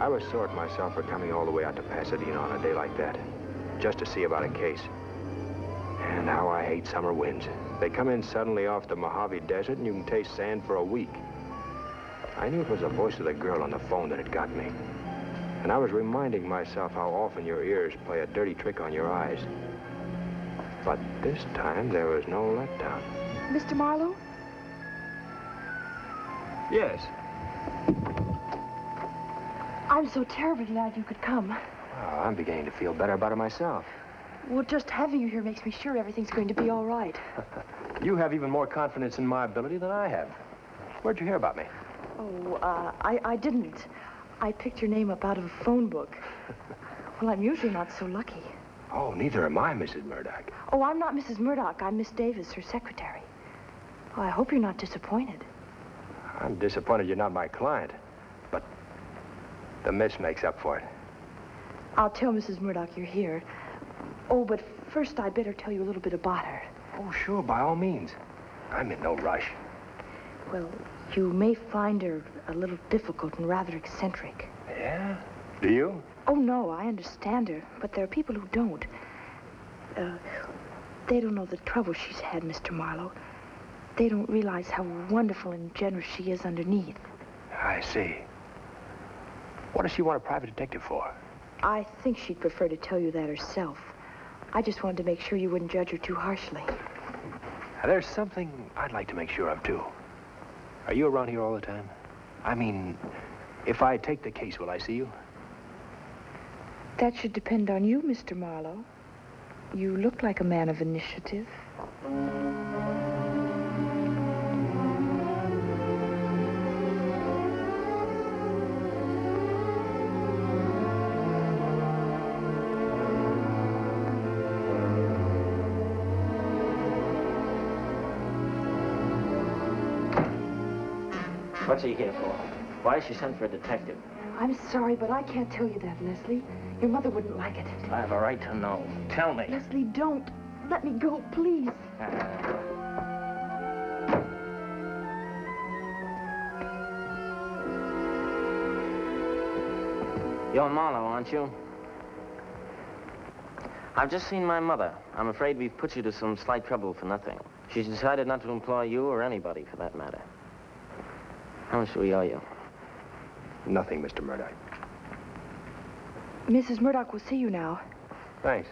I was sore at myself for coming all the way out to Pasadena on a day like that, just to see about a case. And how I hate summer winds. They come in suddenly off the Mojave Desert, and you can taste sand for a week. I knew it was the voice of the girl on the phone that had got me. And I was reminding myself how often your ears play a dirty trick on your eyes. But this time, there was no letdown. Mr. Marlowe? Yes. I'm so terribly glad you could come. Well, I'm beginning to feel better about it myself. Well, just having you here makes me sure everything's going to be all right. You have even more confidence in my ability than I have. Where'd you hear about me? Oh, I didn't. I picked your name up out of a phone book. Well, I'm usually not so lucky. Oh, neither am I, Mrs. Murdock. Oh, I'm not Mrs. Murdock. I'm Miss Davis, her secretary. Oh, I hope you're not disappointed. I'm disappointed you're not my client, but the miss makes up for it. I'll tell Mrs. Murdock you're here. Oh, but first I'd better tell you a little bit about her. Oh, sure, by all means. I'm in no rush. Well, you may find her a little difficult and rather eccentric. Yeah? Do you? Oh, no, I understand her, but there are people who don't. They don't know the trouble she's had, Mr. Marlowe. They don't realize how wonderful and generous she is underneath. I see. What does she want a private detective for? I think she'd prefer to tell you that herself. I just wanted to make sure you wouldn't judge her too harshly. Now, there's something I'd like to make sure of, too. Are you around here all the time? I mean, if I take the case, will I see you? That should depend on you, Mr. Marlowe. You look like a man of initiative. What's he here for? Why she sent for a detective? I'm sorry, but I can't tell you that, Leslie. Your mother wouldn't like it. I have a right to know. Tell me. Leslie, don't. Let me go, please. You're Marlowe, aren't you? I've just seen my mother. I'm afraid we've put you to some slight trouble for nothing. She's decided not to employ you or anybody, for that matter. How much do we owe you? Nothing, Mr. Murdock. Mrs. Murdock will see you now. Thanks.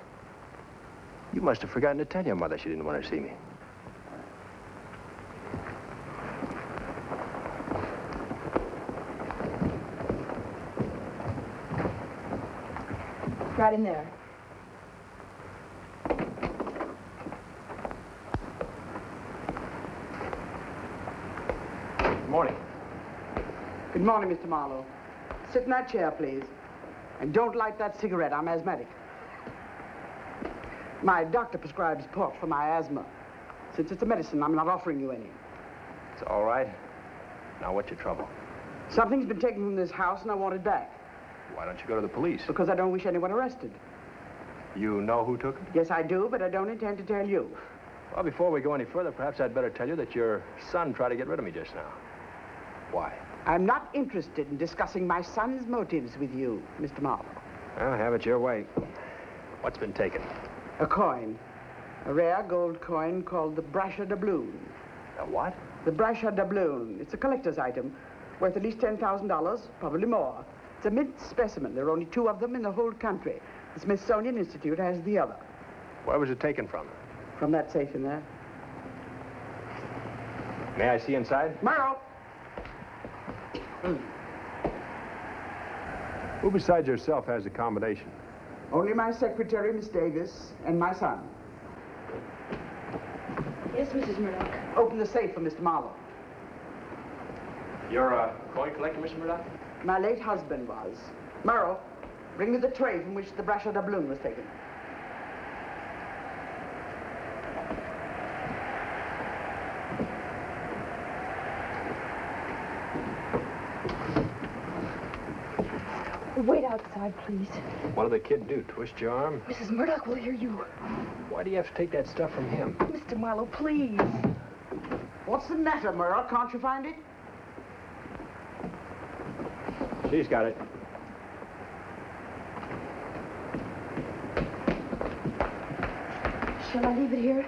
You must have forgotten to tell your mother she didn't want to see me. Right in there. Good morning. Good morning, Mr. Marlowe. Sit in that chair, please. And don't light that cigarette. I'm asthmatic. My doctor prescribes port for my asthma. Since it's a medicine, I'm not offering you any. It's all right. Now, what's your trouble? Something's been taken from this house, and I want it back. Why don't you go to the police? Because I don't wish anyone arrested. You know who took it? Yes, I do, but I don't intend to tell you. Well, before we go any further, perhaps I'd better tell you that your son tried to get rid of me just now. Why? I'm not interested in discussing my son's motives with you, Mr. Marlowe. Well, have it your way. What's been taken? A coin. A rare gold coin called the Brasher Doubloon. A what? The Brasher Doubloon. It's a collector's item, worth at least $10,000, probably more. It's a mint specimen. There are only 2 of them in the whole country. The Smithsonian Institute has the other. Where was it taken from? From that safe in there. May I see inside? Marlowe! Who besides yourself has the combination? Only my secretary, Miss Davis, and my son. Yes, Mrs. Murdock. Open the safe for Mr. Marlowe. You're a coin collector, Mr. Murdock? My late husband was. Marlowe, bring me the tray from which the Brasher Doubloon was taken. Wait outside, please. What did the kid do? Twist your arm? Mrs. Murdock will hear you. Why do you have to take that stuff from him? Mr. Marlowe, please. What's the matter, Marlowe? Can't you find it? She's got it. Shall I leave it here?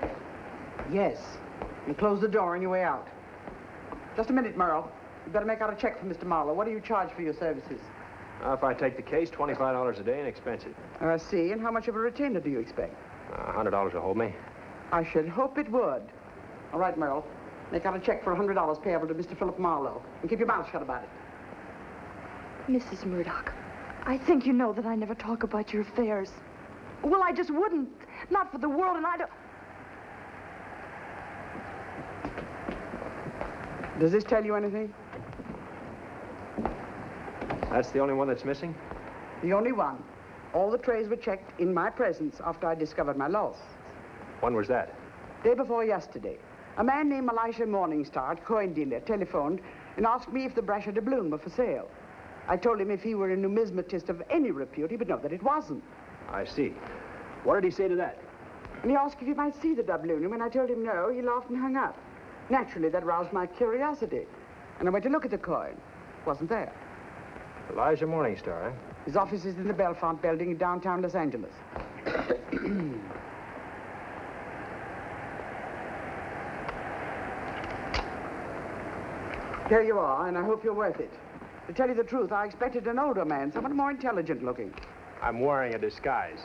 Yes. And close the door on your way out. Just a minute, Merle. You better make out a check for Mr. Marlowe. What do you charge for your services? If I take the case, $25 a day and expensive. I see. And how much of a retainer do you expect? $100 will hold me. I should hope it would. All right, Merle. Make out a check for $100 payable to Mr. Philip Marlowe. And keep your mouth shut about it. Mrs. Murdock, I think you know that I never talk about your affairs. Well, I just wouldn't. Not for the world, and I don't... Does this tell you anything? That's the only one that's missing? The only one. All the trays were checked in my presence after I discovered my loss. When was that? Day before yesterday. A man named Elisha Morningstar, coin dealer, telephoned and asked me if the Brasher Doubloon were for sale. I told him if he were a numismatist of any repute, he would know that it wasn't. I see. What did he say to that? And he asked if he might see the doubloon, and when I told him no, he laughed and hung up. Naturally, that roused my curiosity. And I went to look at the coin. It wasn't there. Elijah Morningstar, eh? His office is in the Belfont building in downtown Los Angeles. Here you are, and I hope you're worth it. To tell you the truth, I expected an older man, someone more intelligent looking. I'm wearing a disguise.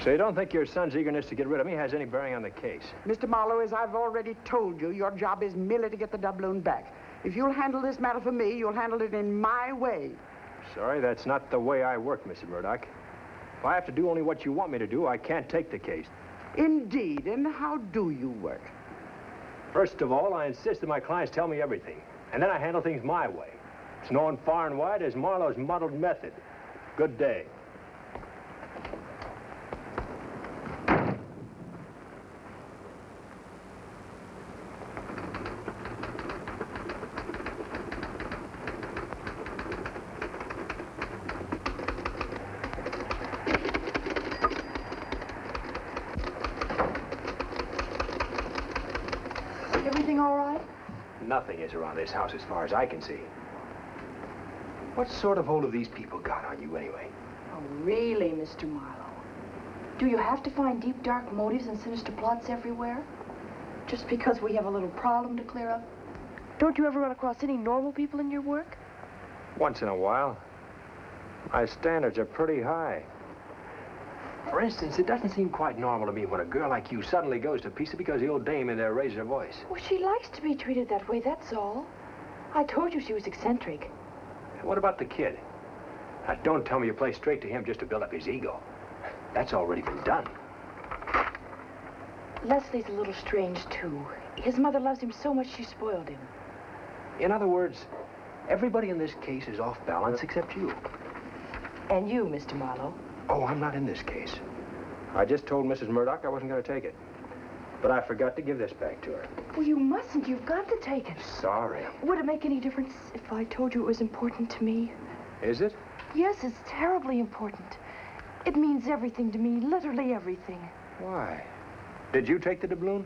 So you don't think your son's eagerness to get rid of me has any bearing on the case? Mr. Marlowe, as I've already told you, your job is merely to get the doubloon back. If you'll handle this matter for me, you'll handle it in my way. Sorry, that's not the way I work, Mrs. Murdock. If I have to do only what you want me to do, I can't take the case. Indeed, and how do you work? First of all, I insist that my clients tell me everything. And then I handle things my way. It's known far and wide as Marlowe's muddled method. Good day. Everything all right? Nothing is around this house as far as I can see. What sort of hold have these people got on you anyway? Oh, really, Mr. Marlowe? Do you have to find deep, dark motives and sinister plots everywhere? Just because we have a little problem to clear up? Don't you ever run across any normal people in your work? Once in a while. My standards are pretty high. For instance, it doesn't seem quite normal to me when a girl like you suddenly goes to pieces because the old dame in there raised her voice. Well, she likes to be treated that way, that's all. I told you she was eccentric. What about the kid? Now, don't tell me you play straight to him just to build up his ego. That's already been done. Leslie's a little strange, too. His mother loves him so much she spoiled him. In other words, everybody in this case is off balance except you. And you, Mr. Marlowe. Oh, I'm not in this case. I just told Mrs. Murdock I wasn't going to take it. But I forgot to give this back to her. Well, you mustn't. You've got to take it. Sorry. Would it make any difference if I told you it was important to me? Is it? Yes, it's terribly important. It means everything to me, literally everything. Why? Did you take the doubloon?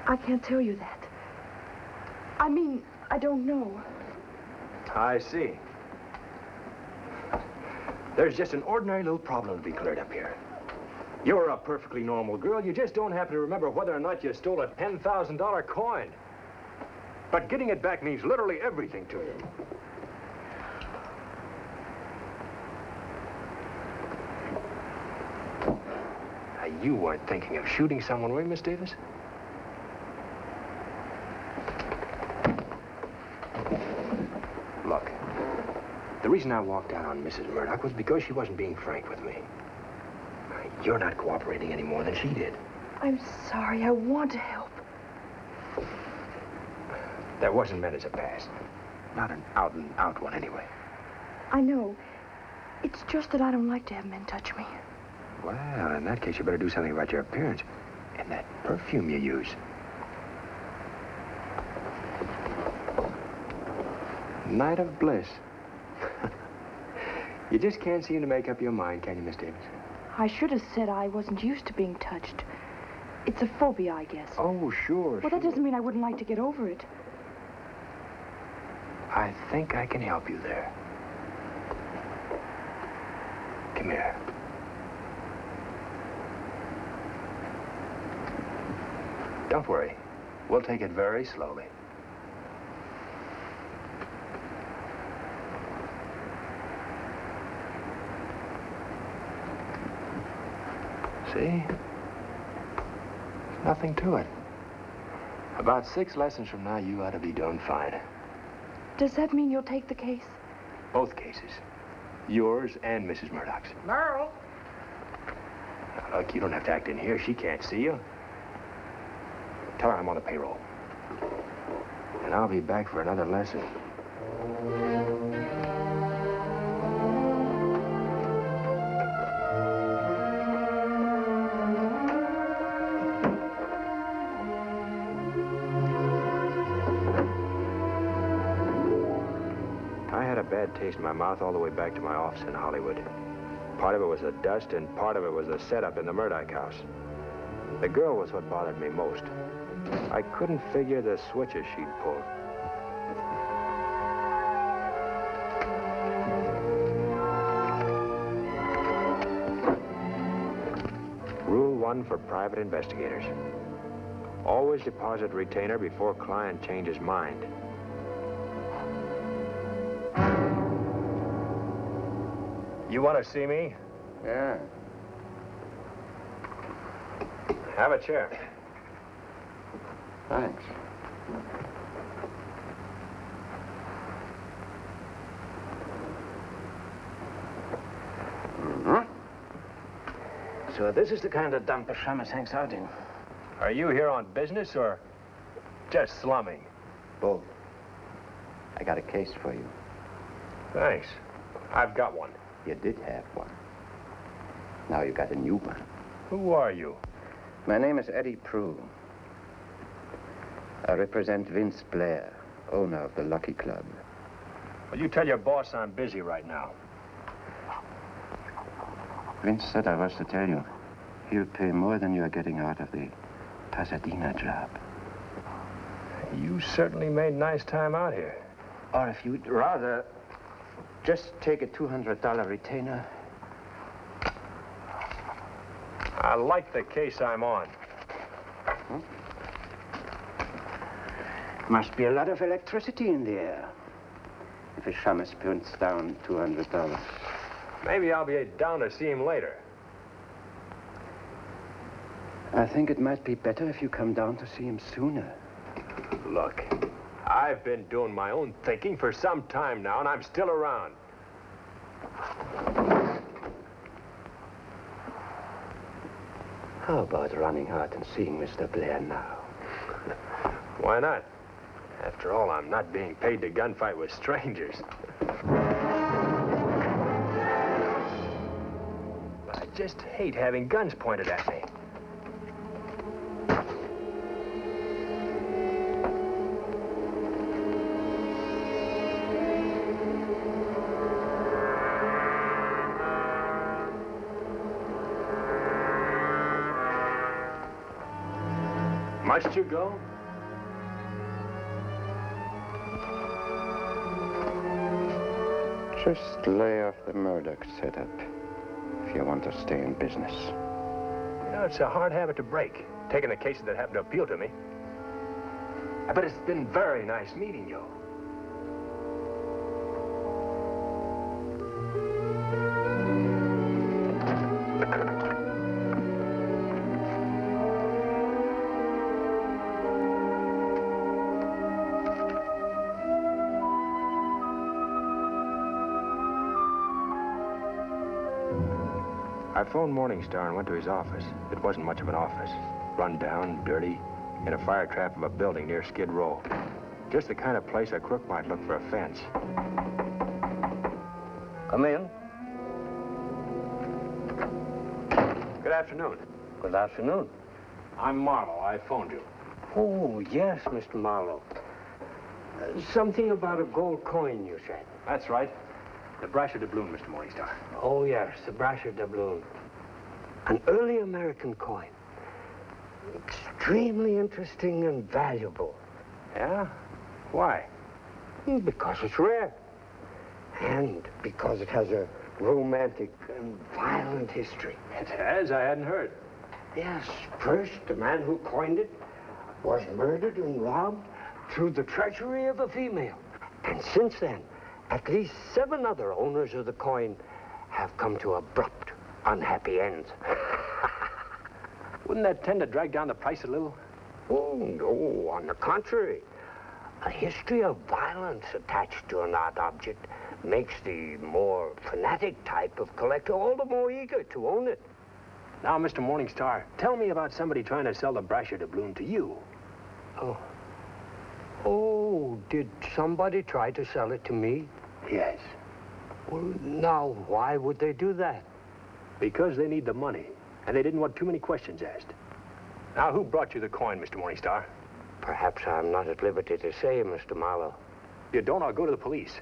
I can't tell you that. I mean, I don't know. I see. There's just an ordinary little problem to be cleared up here. You're a perfectly normal girl. You just don't happen to remember whether or not you stole a $10,000 coin. But getting it back means literally everything to you. Now, you weren't thinking of shooting someone, were you, Miss Davis? Look, the reason I walked out on Mrs. Murdock was because she wasn't being frank with me. You're not cooperating any more than she did. I'm sorry. I want to help. That wasn't meant as a pass. Not an out-and-out one, anyway. I know. It's just that I don't like to have men touch me. Well, in that case, you better do something about your appearance. And that perfume you use. Night of bliss. You just can't seem to make up your mind, can you, Miss Davis? I should have said I wasn't used to being touched. It's a phobia, I guess. Oh, sure, Well, that doesn't mean I wouldn't like to get over it. I think I can help you there. Come here. Don't worry. We'll take it very slowly. See? There's nothing to it. About 6 lessons from now, you ought to be doing fine. Does that mean you'll take the case? Both cases. Yours and Mrs. Murdock's. Merle? Now, look, you don't have to act in here. She can't see you. Tell her I'm on the payroll. And I'll be back for another lesson. I had a bad taste in my mouth all the way back to my office in Hollywood. Part of it was the dust, and part of it was the setup in the Murdock house. The girl was what bothered me most. I couldn't figure the switches she'd pulled. Rule 1 for private investigators. Always deposit retainer before client changes mind. You want to see me? Yeah. Have a chair. Thanks. So this is the kind of dump a shamus hangs out in. Are you here on business or just slumming? Both. I got a case for you. Thanks. I've got one. You did have one. Now you got a new one. Who are you? My name is Eddie Prue. I represent Vince Blair, owner of the Lucky Club. Well, you tell your boss I'm busy right now. Vince said I was to tell you. He'll pay more than you're getting out of the Pasadena job. You certainly made nice time out here. Or if you'd rather, just take a $200 retainer. I like the case I'm on. Must be a lot of electricity in the air. If a shamus punts down $200. Maybe I'll be down to see him later. I think it might be better if you come down to see him sooner. Look, I've been doing my own thinking for some time now, and I'm still around. How about running out and seeing Mr. Blair now? Why not? After all, I'm not being paid to gunfight with strangers. I just hate having guns pointed at me. Must you go? Just lay off the Murdock setup if you want to stay in business. You know, it's a hard habit to break, taking the cases that happen to appeal to me. But it's been very nice meeting you. I phoned Morningstar and went to his office. It wasn't much of an office. Run down, dirty, in a fire trap of a building near Skid Row. Just the kind of place a crook might look for a fence. Come in. Good afternoon. Good afternoon. I'm Marlowe. I phoned you. Oh, yes, Mr. Marlowe. Something about a gold coin, you said. That's right. The Brasher Doubloon, Mr. Morningstar. Oh, yes, the Brasher Doubloon. An early American coin. Extremely interesting and valuable. Yeah? Why? Because it's rare. And because it has a romantic and violent history. It has? I hadn't heard. Yes, first, the man who coined it was murdered and robbed through the treachery of a female. And since then, at least 7 other owners of the coin have come to abrupt, unhappy ends. Wouldn't that tend to drag down the price a little? Oh, no, on the contrary. A history of violence attached to an art object makes the more fanatic type of collector all the more eager to own it. Now, Mr. Morningstar, tell me about somebody trying to sell the Brasher Doubloon to you. Oh, did somebody try to sell it to me? Yes. Well, now, why would they do that? Because they need the money, and they didn't want too many questions asked. Now, who brought you the coin, Mr. Morningstar? Perhaps I'm not at liberty to say, Mr. Marlowe. If you don't, I'll go to the police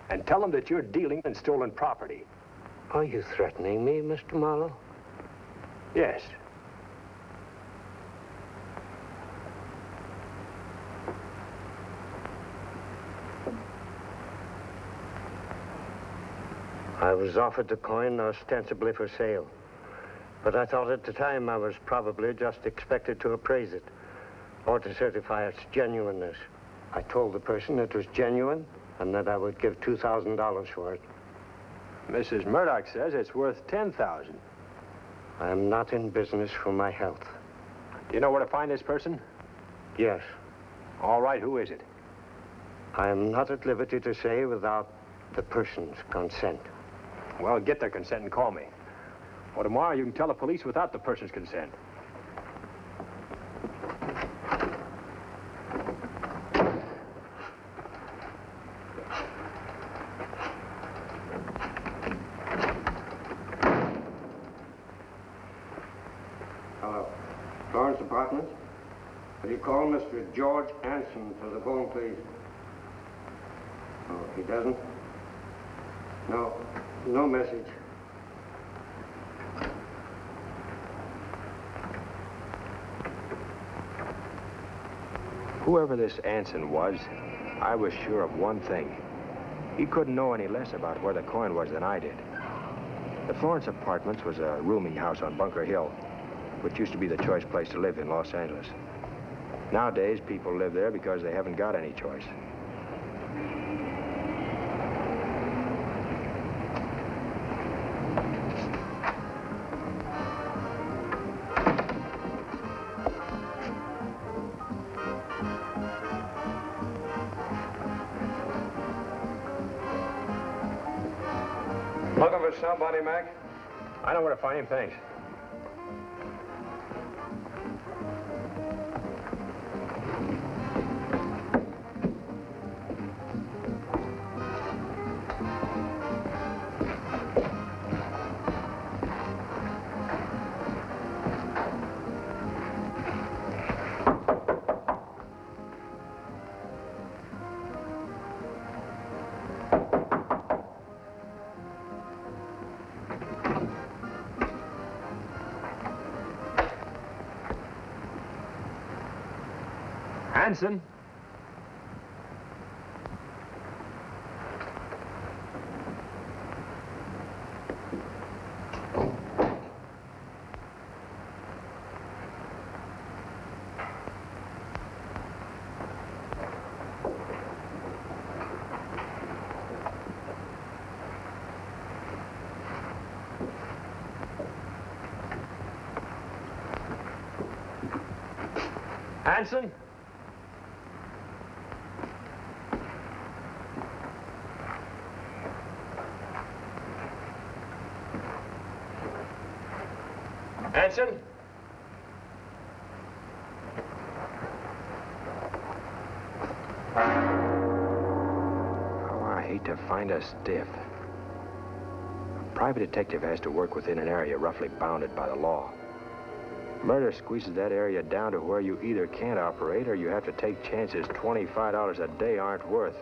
and tell them that you're dealing in stolen property. Are you threatening me, Mr. Marlowe? Yes. I was offered the coin ostensibly for sale. But I thought at the time I was probably just expected to appraise it or to certify its genuineness. I told the person it was genuine and that I would give $2,000 for it. Mrs. Murdock says it's worth $10,000. I am not in business for my health. Do you know where to find this person? Yes. All right, who is it? I am not at liberty to say without the person's consent. Well, get their consent and call me. Or tomorrow you can tell the police without the person's consent. Hello. Florence Apartments? Will you call Mr. George Anson to the phone, please? Oh, he doesn't? No. No message. Whoever this Anson was, I was sure of one thing. He couldn't know any less about where the coin was than I did. The Florence Apartments was a rooming house on Bunker Hill, which used to be the choice place to live in Los Angeles. Nowadays, people live there because they haven't got any choice. Looking for somebody, Mac? I know where to find him, thanks. Anson? Anson? Anson? Oh, I hate to find a stiff. A private detective has to work within an area roughly bounded by the law. Murder squeezes that area down to where you either can't operate or you have to take chances $25 a day aren't worth.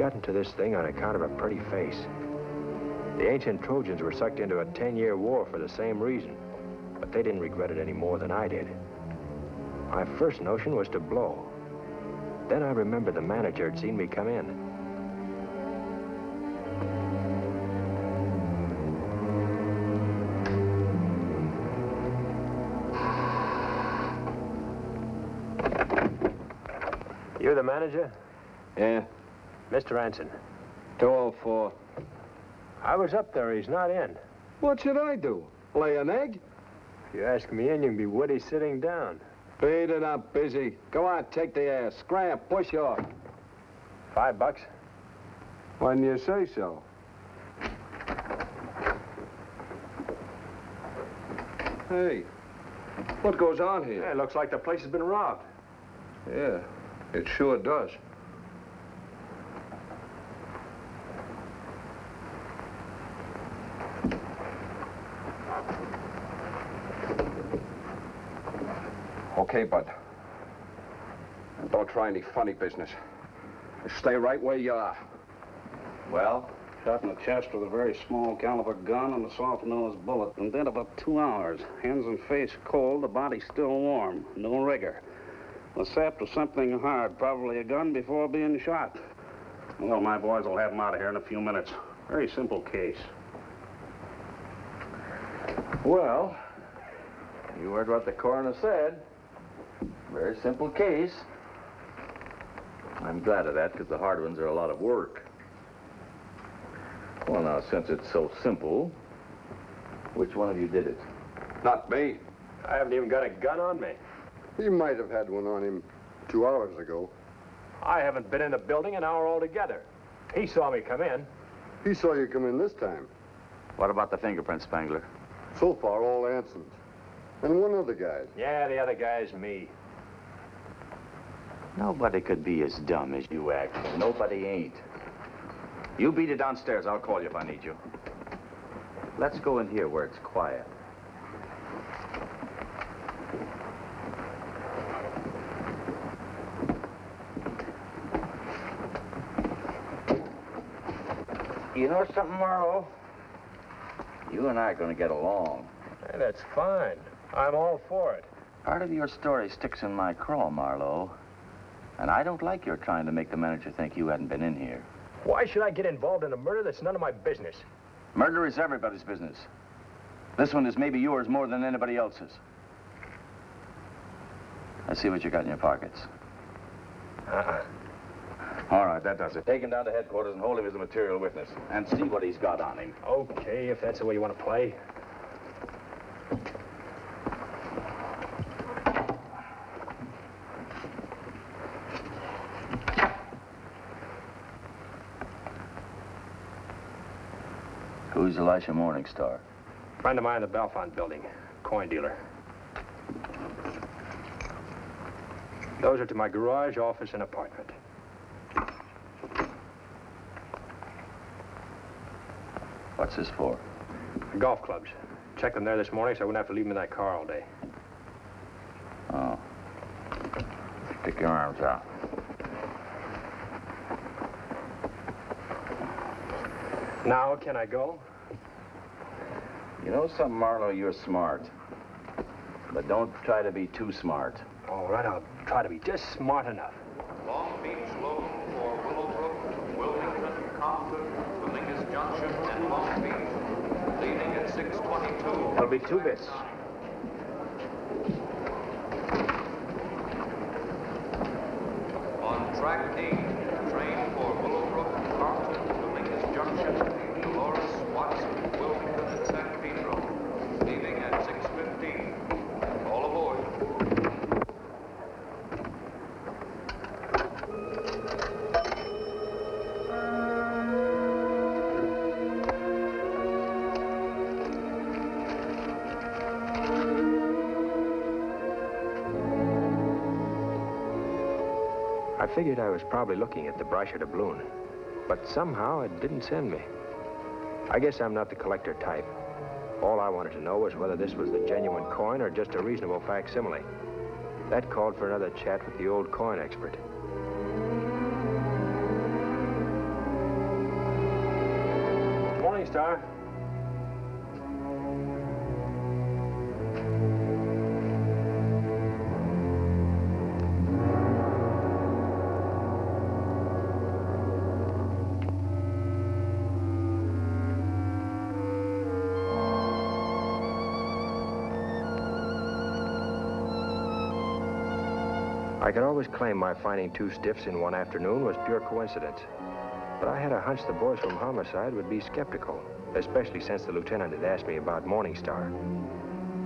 got into this thing on account of a pretty face. The ancient Trojans were sucked into a 10-year war for the same reason, but they didn't regret it any more than I did. My first notion was to blow. Then I remembered the manager had seen me come in. You the manager? Yeah, Mr. Anson. 204. I was up there. He's not in. What should I do? Lay an egg? If you ask me in, you can be witty sitting down. Beat it up, Busy. Go on, take the ass. Scram, push off. $5. Why didn't you say so? Hey, what goes on here? Yeah, it looks like the place has been robbed. Yeah, it sure does. Okay, bud. And don't try any funny business. Stay right where you are. Well, shot in the chest with a very small caliber gun and a soft-nosed bullet. And then about 2 hours. Hands and face cold, the body still warm. No rigor. Was sapped with something hard, probably a gun before being shot. Well, my boys will have him out of here in a few minutes. Very simple case. Well, you heard what the coroner said. Very simple case. I'm glad of that, because the hard ones are a lot of work. Well, now, since it's so simple, which one of you did it? Not me. I haven't even got a gun on me. He might have had one on him 2 hours ago. I haven't been in the building an hour altogether. He saw me come in. He saw you come in this time. What about the fingerprints, Spangler? So far, all Anson's. And one other guy. Yeah, the other guy's me. Nobody could be as dumb as you act. Nobody ain't. You beat it downstairs. I'll call you if I need you. Let's go in here where it's quiet. You know something, Marlowe? You and I are going to get along. Hey, that's fine. I'm all for it. Part of your story sticks in my craw, Marlowe. And I don't like your trying to make the manager think you hadn't been in here. Why should I get involved in a murder that's none of my business? Murder is everybody's business. This one is maybe yours more than anybody else's. I see what you got in your pockets. All right, that does it. Take him down to headquarters and hold him as a material witness. And see what he's got on him. Okay, if that's the way you want to play. Who's Elisha Morningstar? Friend of mine in the Belfont building. Coin dealer. Those are to my garage, office, and apartment. What's this for? Golf clubs. Checked them there this morning, so I wouldn't have to leave them in that car all day. Oh. Stick your arms out. Now, can I go? You know something, Marlowe? You're smart. But don't try to be too smart. All right, I'll try to be just smart enough. Long Beach local for Willowbrook, Wilmington, Compton, Dominguez Junction, and Long Beach. Leaving at 6:22. That'll be 2 bits. On track 8, train for Willowbrook, Compton, Dominguez Junction, Dolores, Watson, Wilmington, and San Pedro. Leaving at 6:15. All aboard. I figured I was probably looking at the Brasher Doubloon, but somehow it didn't send me. I guess I'm not the collector type. All I wanted to know was whether this was the genuine coin or just a reasonable facsimile. That called for another chat with the old coin expert. Morningstar. I could always claim my finding two stiffs in one afternoon was pure coincidence. But I had a hunch the boys from Homicide would be skeptical, especially since the lieutenant had asked me about Morningstar.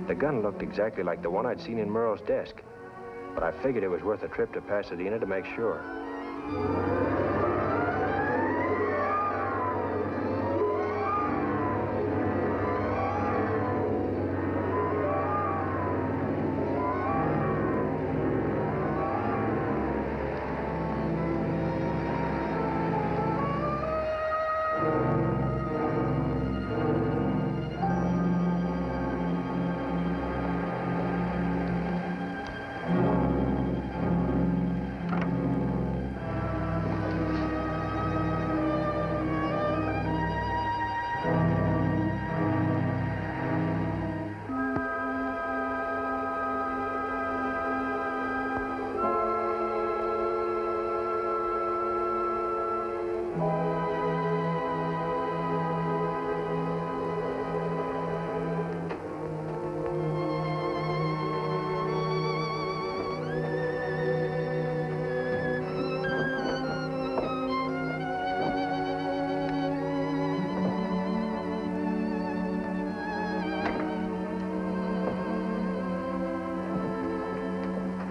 The gun looked exactly like the one I'd seen in Murrow's desk, but I figured it was worth a trip to Pasadena to make sure.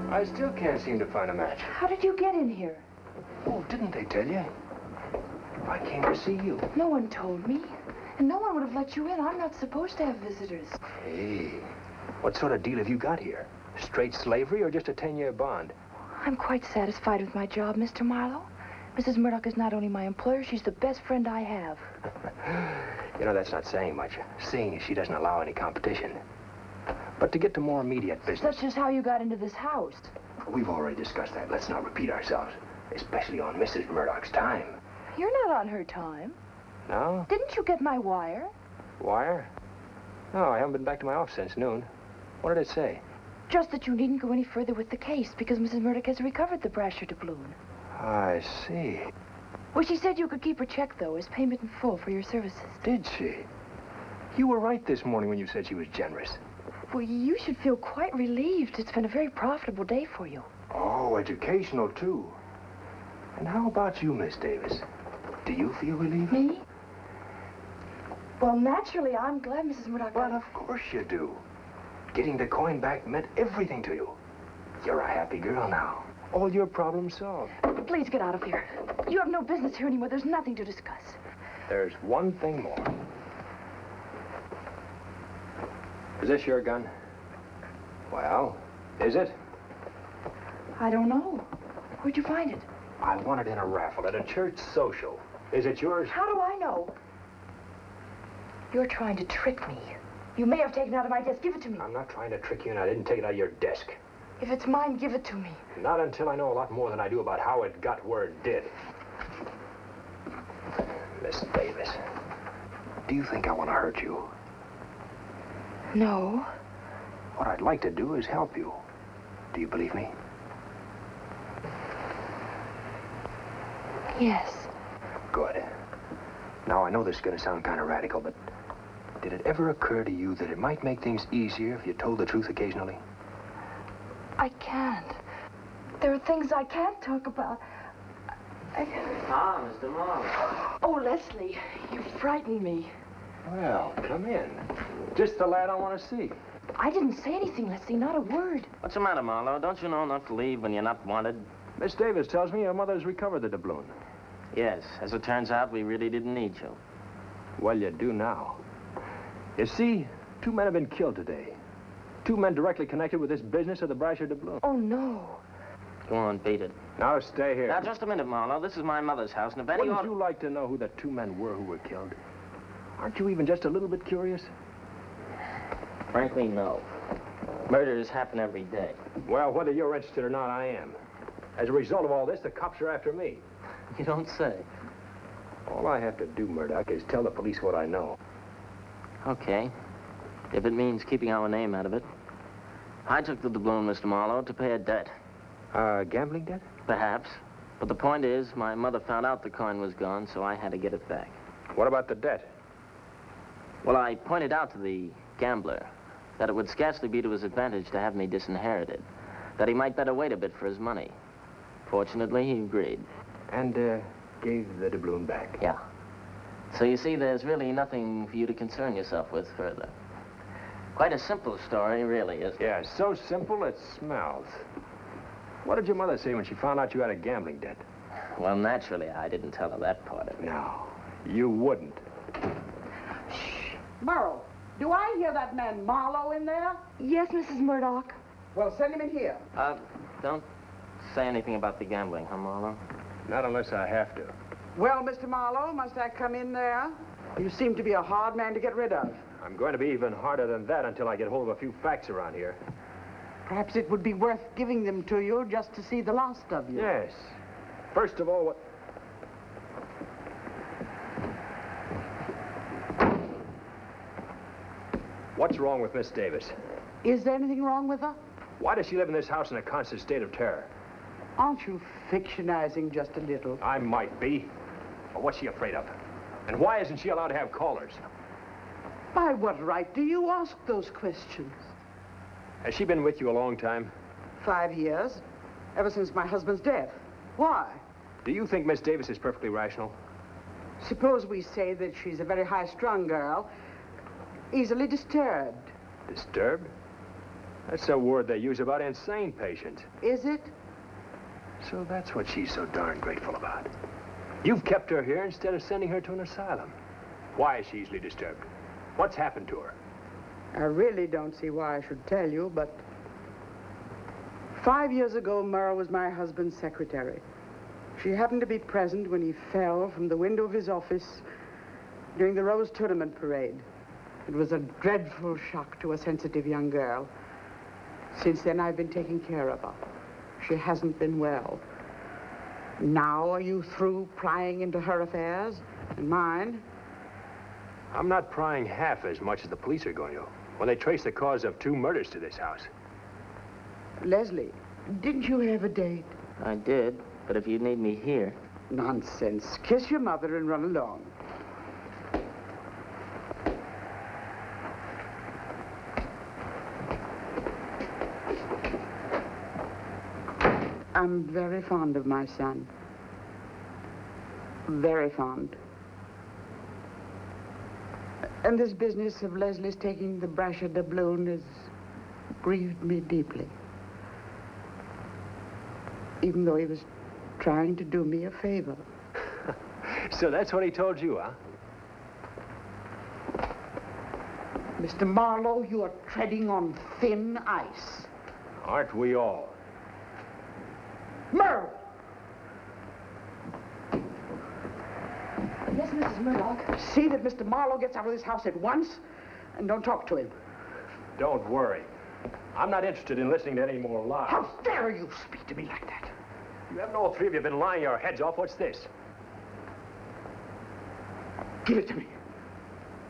I still can't seem to find a match. How did you get in here? Oh, didn't they tell you? I came to see you. No one told me. And no one would have let you in. I'm not supposed to have visitors. Hey, what sort of deal have you got here? Straight slavery or just a 10-year bond? I'm quite satisfied with my job, Mr. Marlowe. Mrs. Murdock is not only my employer, she's the best friend I have. You know, that's not saying much, seeing as she doesn't allow any competition. But to get to more immediate business... Such as how you got into this house. We've already discussed that. Let's not repeat ourselves, especially on Mrs. Murdock's time. You're not on her time. No? Didn't you get my wire? Wire? No, I haven't been back to my office since noon. What did it say? Just that you needn't go any further with the case because Mrs. Murdock has recovered the Brasher Doubloon. I see. Well, she said you could keep her check, though, as payment in full for your services. Did she? You were right this morning when you said she was generous. Well, you should feel quite relieved. It's been a very profitable day for you. Oh, educational, too. And how about you, Miss Davis? Do you feel relieved? Me? Well, naturally, I'm glad Mrs. Murdock... Well, of course you do. Getting the coin back meant everything to you. You're a happy girl now. All your problems solved. Please get out of here. You have no business here anymore. There's nothing to discuss. There's one thing more. Is this your gun? Well, is it? I don't know. Where'd you find it? I won it in a raffle at a church social. Is it yours? How do I know? You're trying to trick me. You may have taken it out of my desk. Give it to me. I'm not trying to trick you, and I didn't take it out of your desk. If it's mine, give it to me. Not until I know a lot more than I do about how it got where it did. Miss Davis, do you think I want to hurt you? No. What I'd like to do is help you. Do you believe me? Yes. Good. Now, I know this is going to sound kind of radical, but did it ever occur to you that it might make things easier if you told the truth occasionally? I can't. There are things I can't talk about. Ah, Mr. Marlowe. Oh, Leslie, you frightened me. Well, come in. Just the lad I want to see. I didn't say anything, Leslie, not a word. What's the matter, Marlowe? Don't you know not to leave when you're not wanted? Miss Davis tells me your mother's recovered the doubloon. Yes. As it turns out, we really didn't need you. Well, you do now. You see, 2 men have been killed today. 2 men directly connected with this business of the Brasher Doubloon. Oh, no. Go on, beat it. Now, stay here. Now, just a minute, Marlowe. This is my mother's house, and if any... Wouldn't you like to know who the 2 men were who were killed? Aren't you even just a little bit curious? Frankly, no. Murders happen every day. Well, whether you're interested or not, I am. As a result of all this, the cops are after me. You don't say. All I have to do, Murdock, is tell the police what I know. Okay. If it means keeping our name out of it. I took the doubloon, Mr. Marlowe, to pay a debt. Gambling debt? Perhaps. But the point is, my mother found out the coin was gone, so I had to get it back. What about the debt? Well, I pointed out to the gambler that it would scarcely be to his advantage to have me disinherited, that he might better wait a bit for his money. Fortunately, he agreed. And, gave the doubloon back? Yeah. So you see, there's really nothing for you to concern yourself with further. Quite a simple story, really, isn't it? Yeah, so simple it smells. What did your mother say when she found out you had a gambling debt? Well, naturally, I didn't tell her that part of it. No, you wouldn't. Merle, do I hear that man Marlowe in there? Yes, Mrs. Murdock. Well, send him in here. Don't say anything about the gambling, huh, Marlowe? Not unless I have to. Well, Mr. Marlowe, must I come in there? You seem to be a hard man to get rid of. I'm going to be even harder than that until I get hold of a few facts around here. Perhaps it would be worth giving them to you just to see the last of you. Yes. First of all, what... What's wrong with Miss Davis? Is there anything wrong with her? Why does she live in this house in a constant state of terror? Aren't you fictionizing just a little? I might be. But what's she afraid of? And why isn't she allowed to have callers? By what right do you ask those questions? Has she been with you a long time? 5 years. Ever since my husband's death. Why? Do you think Miss Davis is perfectly rational? Suppose we say that she's a very high-strung girl, easily disturbed. Disturbed? That's a word they use about insane patients. Is it? So that's what she's so darn grateful about. You've kept her here instead of sending her to an asylum. Why is she easily disturbed? What's happened to her? I really don't see why I should tell you, but 5 years ago, Merle was my husband's secretary. She happened to be present when he fell from the window of his office during the Rose Tournament parade. It was a dreadful shock to a sensitive young girl. Since then, I've been taking care of her. She hasn't been well. Now, are you through prying into her affairs and mine? I'm not prying half as much as the police are going to when they trace the cause of 2 murders to this house. Leslie, didn't you have a date? I did, but if you need me here... Nonsense. Kiss your mother and run along. I'm very fond of my son. Very fond. And this business of Leslie's taking the Brasher Doubloon has grieved me deeply. Even though he was trying to do me a favor. So that's what he told you, huh? Mr. Marlowe, you are treading on thin ice. Aren't we all? Merle! Yes, Mrs. Murdock. See that Mr. Marlowe gets out of this house at once, and don't talk to him. Don't worry. I'm not interested in listening to any more lies. How dare you speak to me like that? You haven't all 3 of you been lying your heads off. What's this? Give it to me.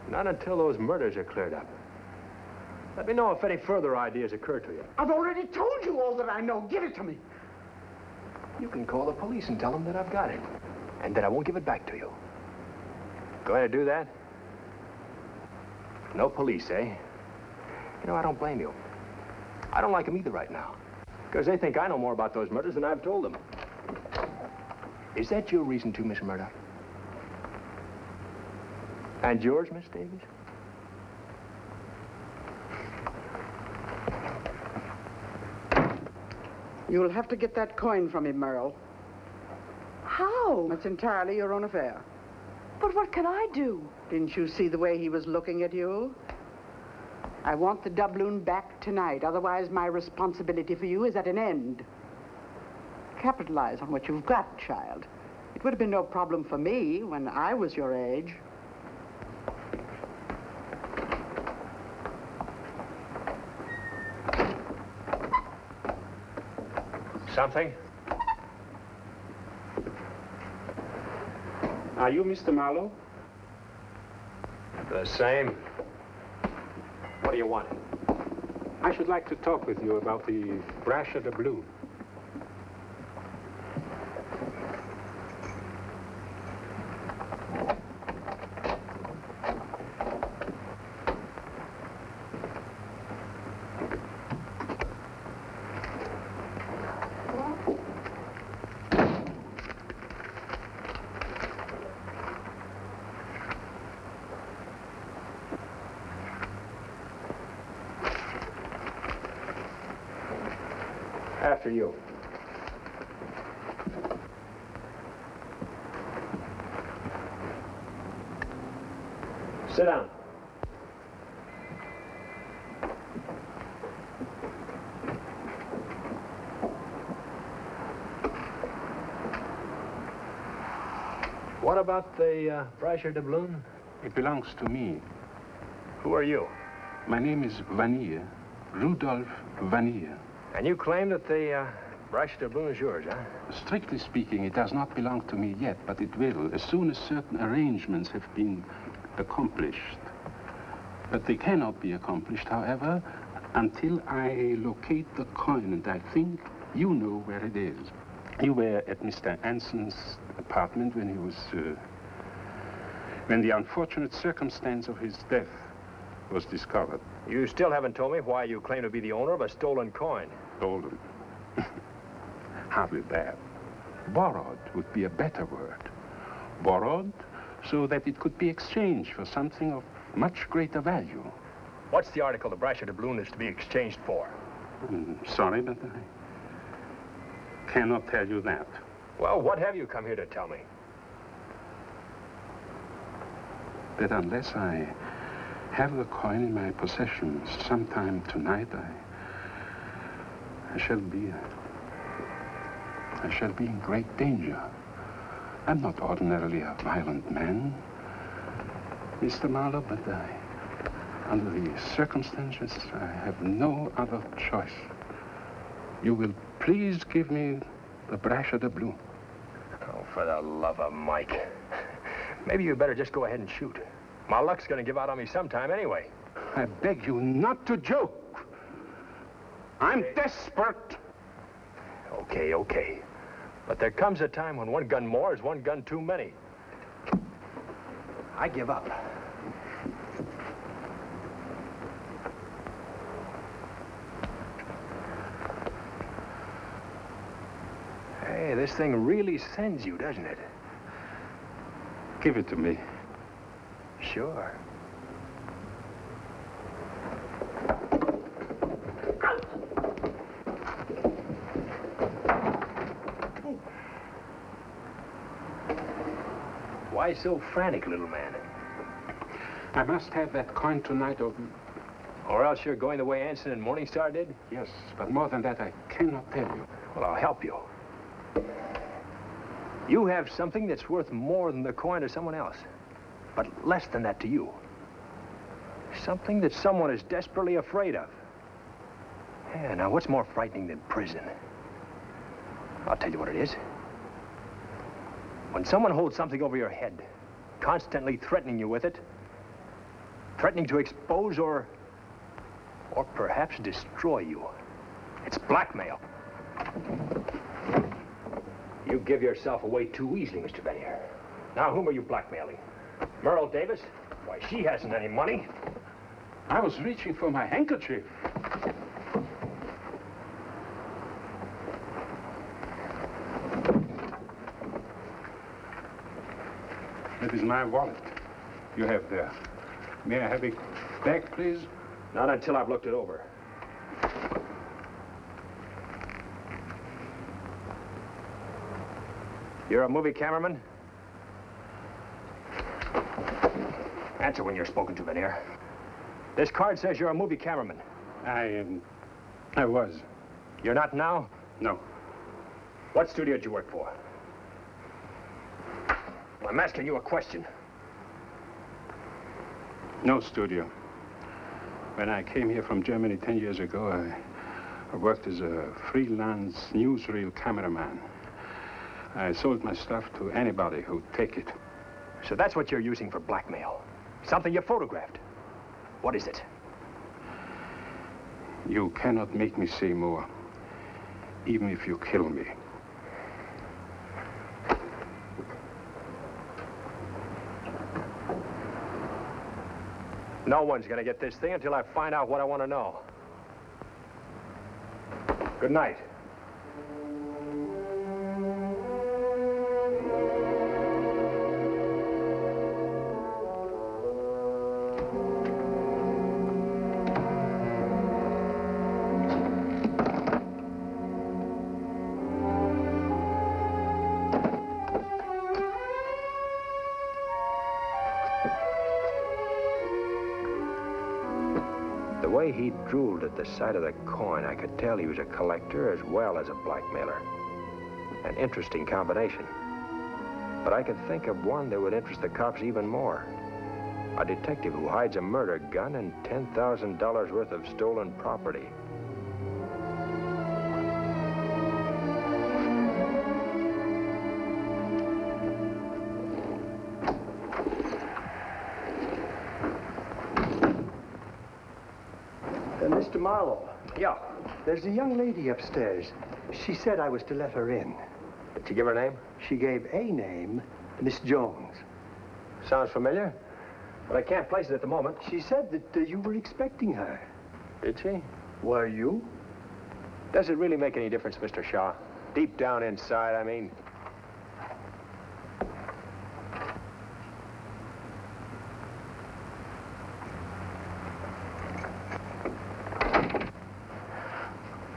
Not until those murders are cleared up. Let me know if any further ideas occur to you. I've already told you all that I know. Give it to me. You can call the police and tell them that I've got it, and that I won't give it back to you. Going to do that? No police, eh? You know, I don't blame you. I don't like them either right now, because they think I know more about those murders than I've told them. Is that your reason too, Miss Murdock? And yours, Miss Davis? You'll have to get that coin from him, Merle. How? That's entirely your own affair. But what can I do? Didn't you see the way he was looking at you? I want the doubloon back tonight. Otherwise, my responsibility for you is at an end. Capitalize on what you've got, child. It would have been no problem for me when I was your age. Something? Are you Mr. Marlowe? The same. What do you want? I should like to talk with you about the Brasher Doubloon. After you. Sit down. What about the Brasher Doubloon? It belongs to me. Who are you? My name is Vanille, Rudolph Vanille. And you claim that the Brasher Doubloon is yours, huh? Strictly speaking, it does not belong to me yet, but it will, as soon as certain arrangements have been accomplished. But they cannot be accomplished, however, until I locate the coin, and I think you know where it is. You were at Mr. Anson's apartment when he was, when the unfortunate circumstance of his death was discovered. You still haven't told me why you claim to be the owner of a stolen coin. Stolen. Hardly that. Borrowed would be a better word. Borrowed so that it could be exchanged for something of much greater value. What's the article the Brasher Doubloon is to be exchanged for? Sorry, but I cannot tell you that. Well, what have you come here to tell me? That unless I have the coin in my possession sometime tonight, I shall be in great danger. I'm not ordinarily a violent man, Mr. Marlowe, but under the circumstances, I have no other choice. You will please give me the Brasher Doubloon. Oh, for the love of Mike. Maybe you better just go ahead and shoot. My luck's gonna give out on me sometime anyway. I beg you not to joke. I'm desperate. Okay, okay. But there comes a time when one gun more is one gun too many. I give up. Hey, this thing really sends you, doesn't it? Give it to me. Sure. Why so frantic, little man? I must have that coin tonight, Or else you're going the way Anson and Morningstar did? Yes, but more than that, I cannot tell you. Well, I'll help you. You have something that's worth more than the coin to someone else, but less than that to you. Something that someone is desperately afraid of. Yeah, now what's more frightening than prison? I'll tell you what it is. When someone holds something over your head, constantly threatening you with it, threatening to expose or perhaps destroy you. It's blackmail. You give yourself away too easily, Mr. Bennier. Now, whom are you blackmailing? Merle Davis? Why, she hasn't any money. I was reaching for my handkerchief. That is my wallet. You have there. May I have it back, please? Not until I've looked it over. You're a movie cameraman? Answer when you're spoken to, Bennier. This card says you're a movie cameraman. I was. You're not now? No. What studio did you work for? I'm asking you a question. No studio. When I came here from Germany 10 years ago, I worked as a freelance newsreel cameraman. I sold my stuff to anybody who'd take it. So that's what you're using for blackmail. Something you photographed. What is it? You cannot make me say more, even if you kill me. No one's gonna get this thing until I find out what I want to know. Good night. The way he drooled at the sight of the coin, I could tell he was a collector as well as a blackmailer. An interesting combination. But I could think of one that would interest the cops even more. A detective who hides a murder gun and $10,000 worth of stolen property. Mr. Marlowe. Yeah. There's a young lady upstairs. She said I was to let her in. Did she give her name? She gave a name, Miss Jones. Sounds familiar, but I can't place it at the moment. She said that you were expecting her. Did she? Were you? Does it really make any difference, Mr. Shaw? Deep down inside, I mean.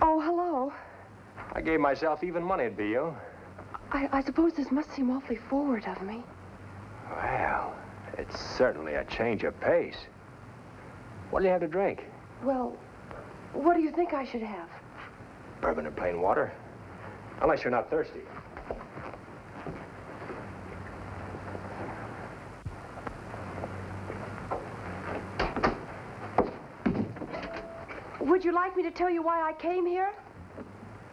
Oh, hello. I gave myself even money, it'd be you. I suppose this must seem awfully forward of me. Well, it's certainly a change of pace. What do you have to drink? Well, what do you think I should have? Bourbon and plain water. Unless you're not thirsty. Would you like me to tell you why I came here?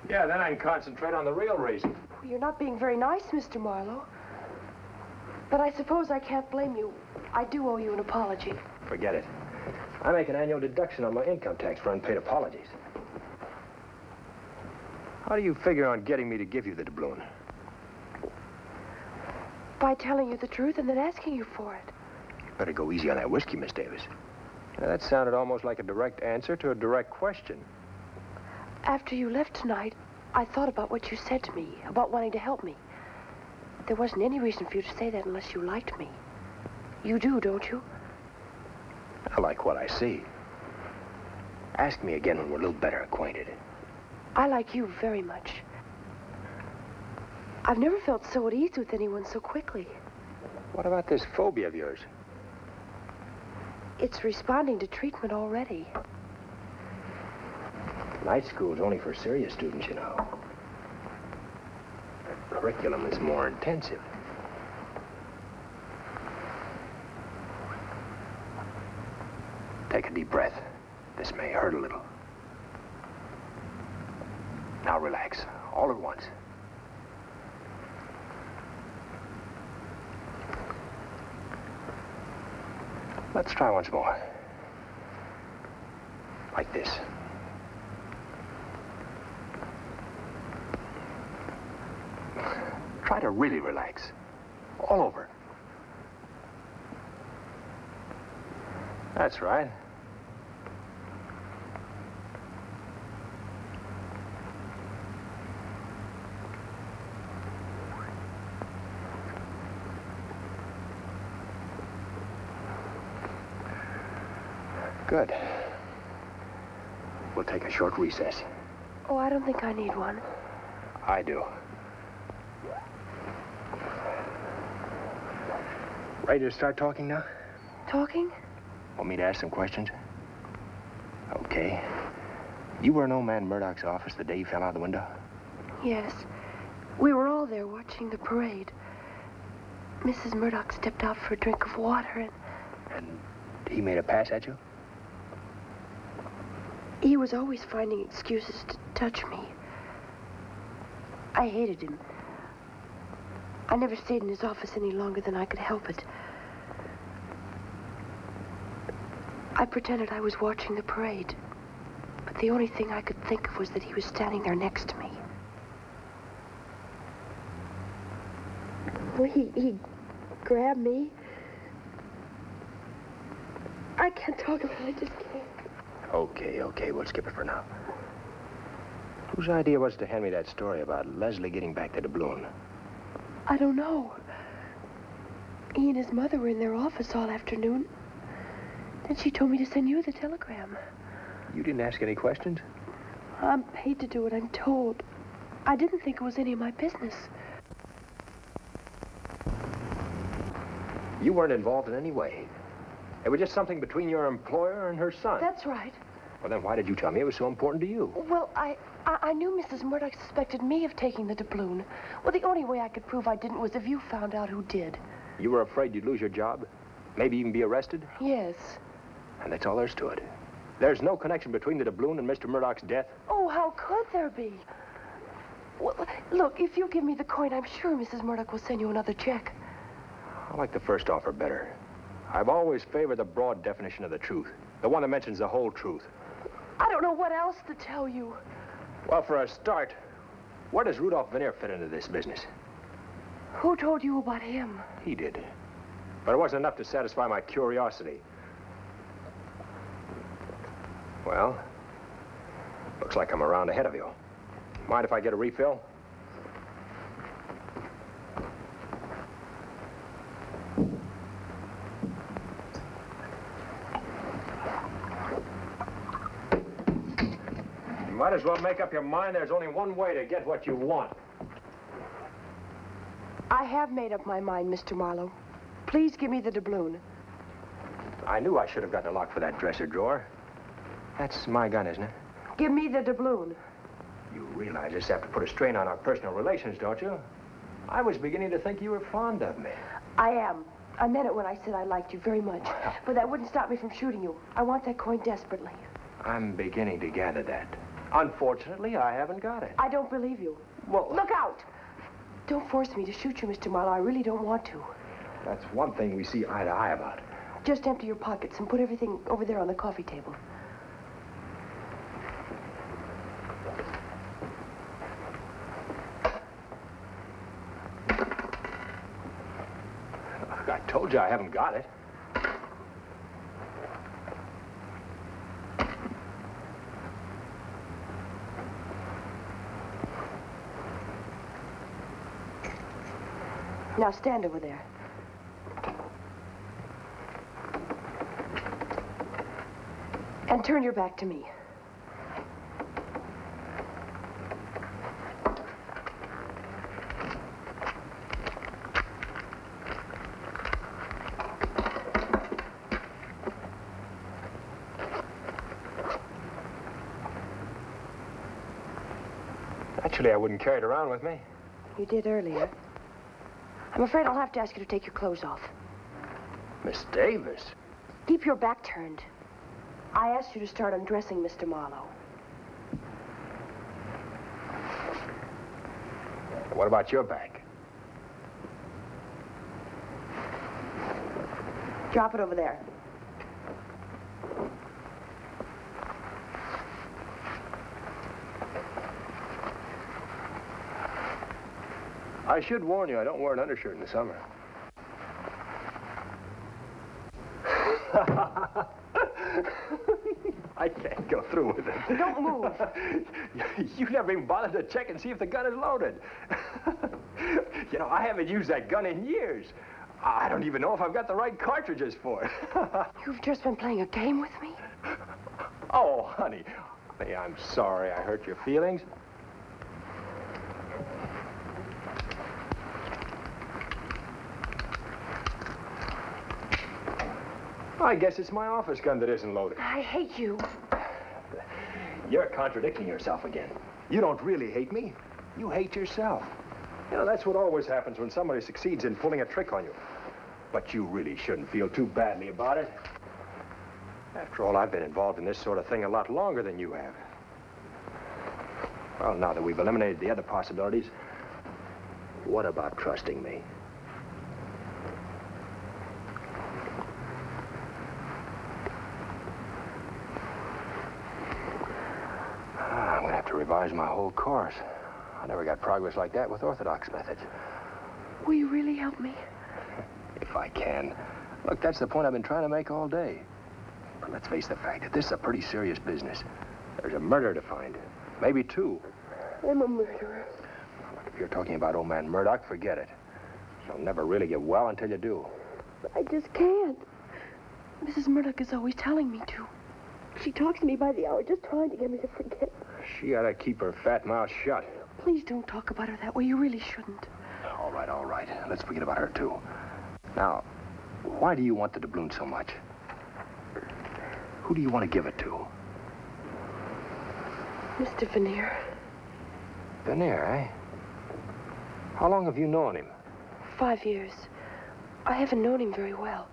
Yeah, then I can concentrate on the real reason. Well, you're not being very nice, Mr. Marlowe. But I suppose I can't blame you. I do owe you an apology. Forget it. I make an annual deduction on my income tax for unpaid apologies. How do you figure on getting me to give you the doubloon? By telling you the truth and then asking you for it. Better go easy on that whiskey, Miss Davis. Now, that sounded almost like a direct answer to a direct question. After you left tonight, I thought about what you said to me, about wanting to help me. There wasn't any reason for you to say that unless you liked me. You do, don't you? I like what I see. Ask me again when we're a little better acquainted. I like you very much. I've never felt so at ease with anyone so quickly. What about this phobia of yours? It's responding to treatment already. Night school's only for serious students, you know. The curriculum is more intensive. Take a deep breath. This may hurt a little. Now relax, all at once. Let's try once more. Like this. Try to really relax. All over. That's right. Good. We'll take a short recess. Oh, I don't think I need one. I do. Ready to start talking now? Talking? Want me to ask some questions? Okay. You were in old man Murdock's office the day he fell out the window? Yes. We were all there watching the parade. Mrs. Murdock stepped out for a drink of water And he made a pass at you? he was always finding excuses to touch me. I hated him. I never stayed in his office any longer than I could help it. I pretended I was watching the parade. But the only thing I could think of was that he was standing there next to me. Well, he grabbed me. I can't talk about it, I just can't. Okay, we'll skip it for now. Whose idea was it to hand me that story about Leslie getting back to Doubloon? I don't know. He and his mother were in their office all afternoon. Then she told me to send you the telegram. You didn't ask any questions? I'm paid to do what I'm told. I didn't think it was any of my business. You weren't involved in any way. It was just something between your employer and her son. That's right. Well, then why did you tell me it was so important to you? Well, I knew Mrs. Murdock suspected me of taking the doubloon. Well, the only way I could prove I didn't was if you found out who did. You were afraid you'd lose your job? Maybe even be arrested? Yes. And that's all there's to it. There's no connection between the doubloon and Mr. Murdock's death? Oh, how could there be? Well, look, if you give me the coin, I'm sure Mrs. Murdock will send you another check. I like the first offer better. I've always favored the broad definition of the truth. The one that mentions the whole truth. I don't know what else to tell you. Well, for a start, where does Rudolph Veneer fit into this business? Who told you about him? He did. But it wasn't enough to satisfy my curiosity. Well, looks like I'm around ahead of you. Mind if I get a refill? You might as well make up your mind there's only one way to get what you want. I have made up my mind, Mr. Marlowe. Please give me the doubloon. I knew I should have gotten a lock for that dresser drawer. That's my gun, isn't it? Give me the doubloon. You realize this have to put a strain on our personal relations, don't you? I was beginning to think you were fond of me. I am. I meant it when I said I liked you very much. But that wouldn't stop me from shooting you. I want that coin desperately. I'm beginning to gather that. Unfortunately, I haven't got it. I don't believe you. Well, look out! Don't force me to shoot you, Mr. Marlowe. I really don't want to. That's one thing we see eye to eye about. Just empty your pockets and put everything over there on the coffee table. I told you I haven't got it. Now stand over there. And turn your back to me. Actually, I wouldn't carry it around with me. You did earlier. I'm afraid I'll have to ask you to take your clothes off. Miss Davis? Keep your back turned. I asked you to start undressing Mr. Marlowe. What about your back? Drop it over there. I should warn you, I don't wear an undershirt in the summer. I can't go through with it. Don't move. You never even bothered to check and see if the gun is loaded. You know, I haven't used that gun in years. I don't even know if I've got the right cartridges for it. You've just been playing a game with me? Oh, honey. Honey, I'm sorry I hurt your feelings. I guess it's my office gun that isn't loaded. I hate you. You're contradicting yourself again. You don't really hate me. You hate yourself. You know, that's what always happens when somebody succeeds in pulling a trick on you. But you really shouldn't feel too badly about it. After all, I've been involved in this sort of thing a lot longer than you have. Well, now that we've eliminated the other possibilities, What about trusting me? I'm gonna have to revise my whole course. I never got progress like that with orthodox methods. Will you really help me? If I can. Look, that's the point I've been trying to make all day. But let's face the fact that this is a pretty serious business. There's a murder to find. Maybe two. I'm a murderer. Look, if you're talking about old man Murdock, forget it. You'll never really get well until you do. I just can't. Mrs. Murdock is always telling me to. She talks to me by the hour, just trying to get me to forget. She ought to keep her fat mouth shut. Please don't talk about her that way. You really shouldn't. All right, all right. Let's forget about her, too. Now, why do you want the doubloon so much? Who do you want to give it to? Mr. Veneer. Veneer, eh? How long have you known him? 5 years. I haven't known him very well.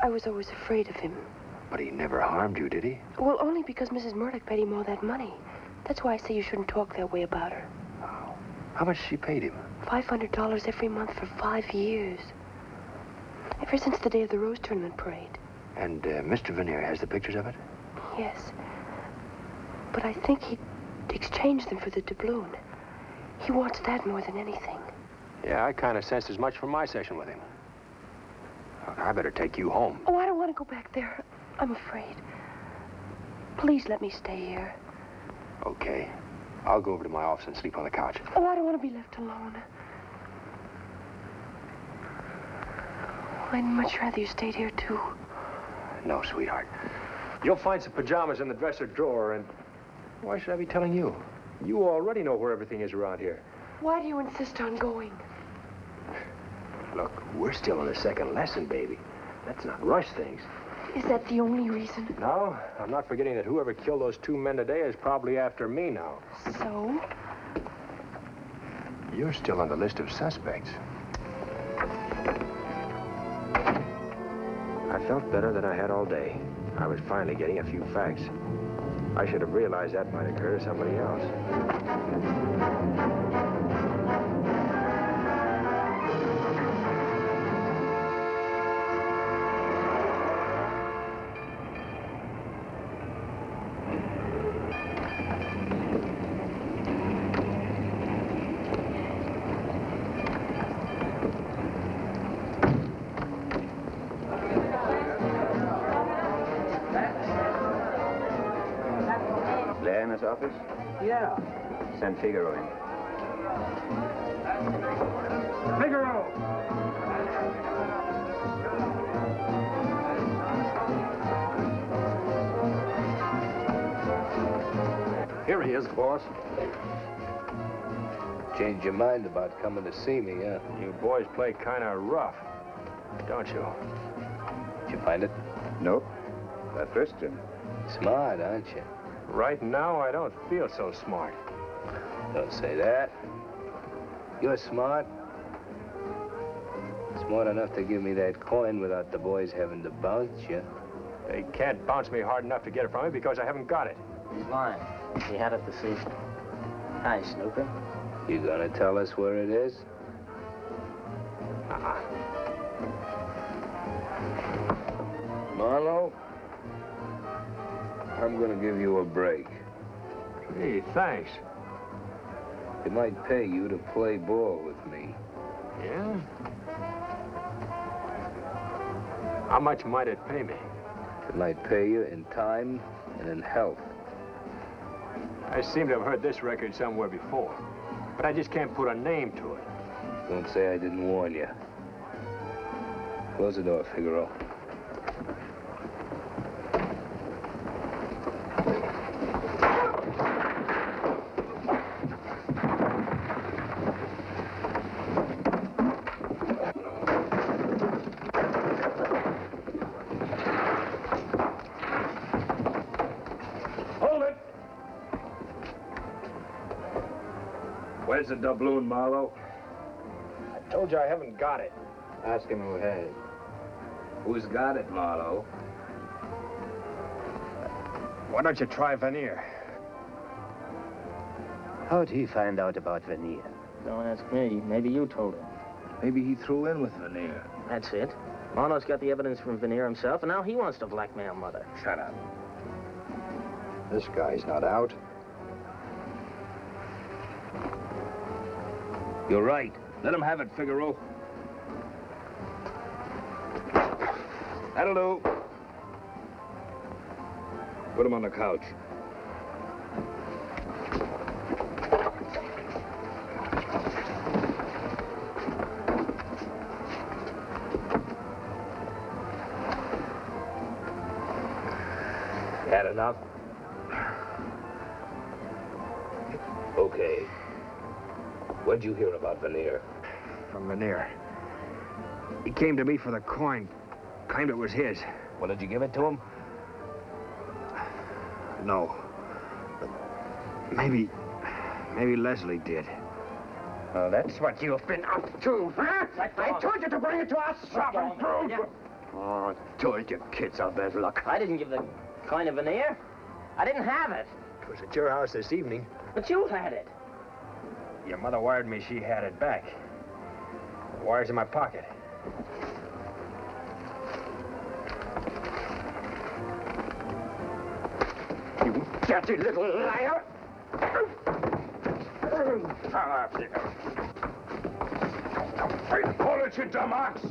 I was always afraid of him. But he never harmed you, did he? Well, only because Mrs. Murdock paid him all that money. That's why I say you shouldn't talk that way about her. Oh. How much she paid him? $500 every month for 5 years. Ever since the day of the Rose Tournament parade. And Mr. Veneer has the pictures of it? Yes. But I think he'd exchange them for the doubloon. He wants that more than anything. Yeah, I kind of sensed as much from my session with him. Look, I better take you home. Oh, I don't want to go back there. I'm afraid. Please let me stay here. Okay. I'll go over to my office and sleep on the couch. Oh, I don't want to be left alone. I'd much rather you stayed here, too. No, sweetheart. You'll find some pajamas in the dresser drawer, and why should I be telling you? You already know where everything is around here. Why do you insist on going? Look, we're still in the second lesson, baby. Let's not rush things. Is that the only reason? No, I'm not forgetting that whoever killed those 2 men today is probably after me now. So? You're still on the list of suspects. I felt better than I had all day. I was finally getting a few facts. I should have realized that might occur to somebody else. Diana's office? Yeah. Send Figaro in. Figaro! Here he is, boss. Changed your mind about coming to see me, huh? You boys play kind of rough, don't you? Did you find it? Nope. That frisked him. Smart, aren't you? Right now, I don't feel so smart. Don't say that. You're smart. Smart enough to give me that coin without the boys having to bounce you. They can't bounce me hard enough to get it from me because I haven't got it. He's lying. He had it this evening. Hi, Snooper. You gonna tell us where it is? Marlowe, I'm gonna give you a break. Gee, thanks. It might pay you to play ball with me. Yeah? How much might it pay me? It might pay you in time and in health. I seem to have heard this record somewhere before, but I just can't put a name to it. Don't say I didn't warn you. Close the door, Figaro. Where's the doubloon, Marlowe? I told you I haven't got it. Ask him who has. Who's got it, Marlowe? Why don't you try Veneer? How'd he find out about Veneer? Don't ask me. Maybe you told him. Maybe he threw in with Veneer. That's it. Marlowe's got the evidence from Veneer himself, and now he wants to blackmail Mother. Shut up. This guy's not out. You're right. Let him have it, Figaro. That'll do. Put him on the couch. Had enough? Okay. What'd you hear about Veneer? From Veneer. He came to me for the coin. Claimed it was his. Well, did you give it to him? No. But maybe Leslie did. Oh, that's what you've been up to, huh? I told you to bring it to us, stubborn brute! Oh, I told you kids are bad luck. I didn't give the coin to Veneer. I didn't have it. It was at your house this evening. But you had it. Your mother wired me she had it back. The wire's in my pocket. You dirty little liar! Pull it, you dumb ox!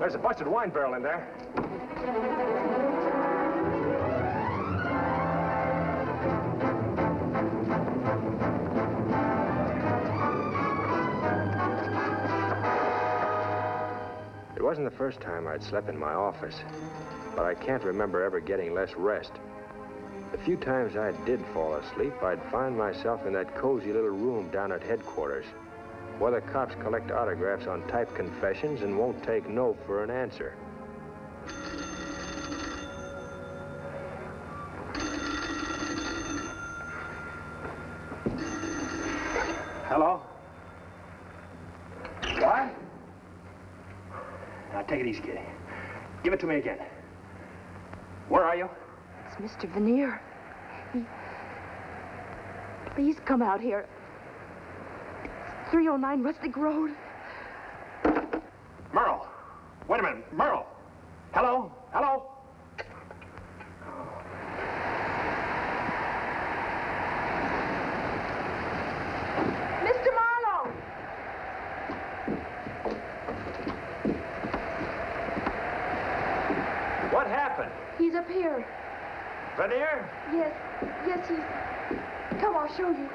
There's a busted wine barrel in there. It wasn't the first time I'd slept in my office, but I can't remember ever getting less rest. The few times I did fall asleep, I'd find myself in that cozy little room down at headquarters, where the cops collect autographs on typed confessions and won't take no for an answer. Hello? What? Now, take it easy, kitty. Give it to me again. Where are you? It's Mr. Veneer. Please come out here. 309 Rustic Road. Merle. Wait a minute. Merle. Hello? Hello? Mr. Marlowe! What happened? He's up here. Veneer? Yes, he's... Come, I'll show you.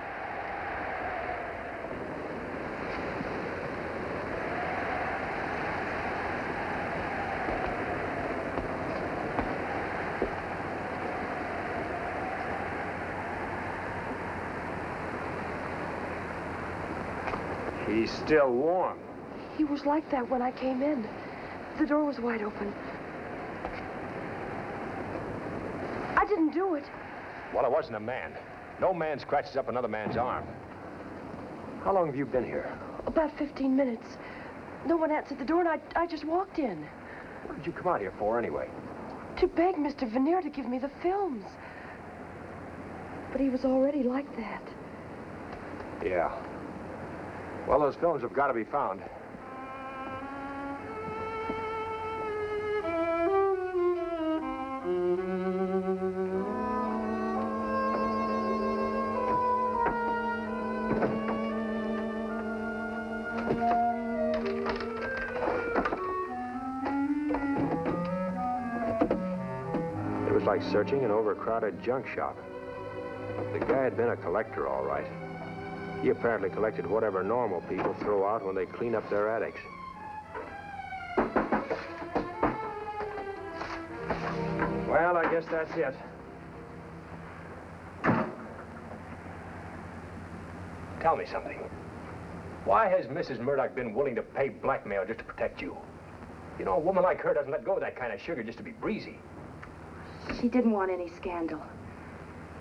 He's still warm. He was like that when I came in. The door was wide open. I didn't do it. Well, it wasn't a man. No man scratches up another man's arm. How long have you been here? About 15 minutes. No one answered the door, and I just walked in. What did you come out here for, anyway? To beg Mr. Veneer to give me the films. But he was already like that. Yeah. Well, those films have got to be found. It was like searching an overcrowded junk shop. The guy had been a collector, all right. He apparently collected whatever normal people throw out when they clean up their attics. Well, I guess that's it. Tell me something. Why has Mrs. Murdock been willing to pay blackmail just to protect you? You know, a woman like her doesn't let go of that kind of sugar just to be breezy. She didn't want any scandal.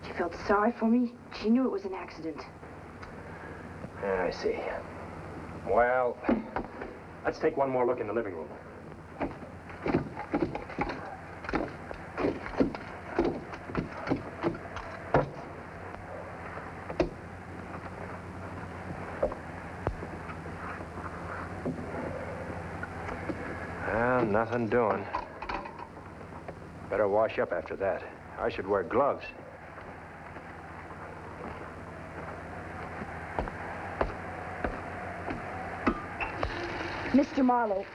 She felt sorry for me. She knew it was an accident. I see. Well, let's take one more look in the living room. Well, nothing doing. Better wash up after that. I should wear gloves. Mr. Marlowe,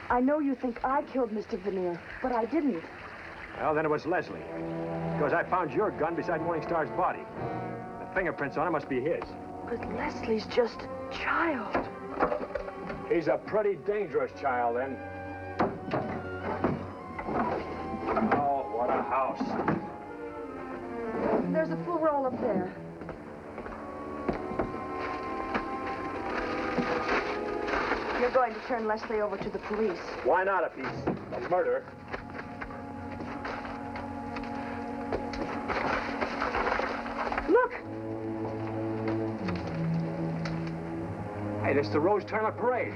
I know you think I killed Mr. Veneer, but I didn't. Well, then it was Leslie. Because I found your gun beside Morningstar's body. The fingerprints on it must be his. But Leslie's just a child. He's a pretty dangerous child, then. Oh, what a house. There's a full roll up there. You're going to turn Leslie over to the police. Why not if he's a murderer? Look! Hey, this is the Rose Tournament Parade.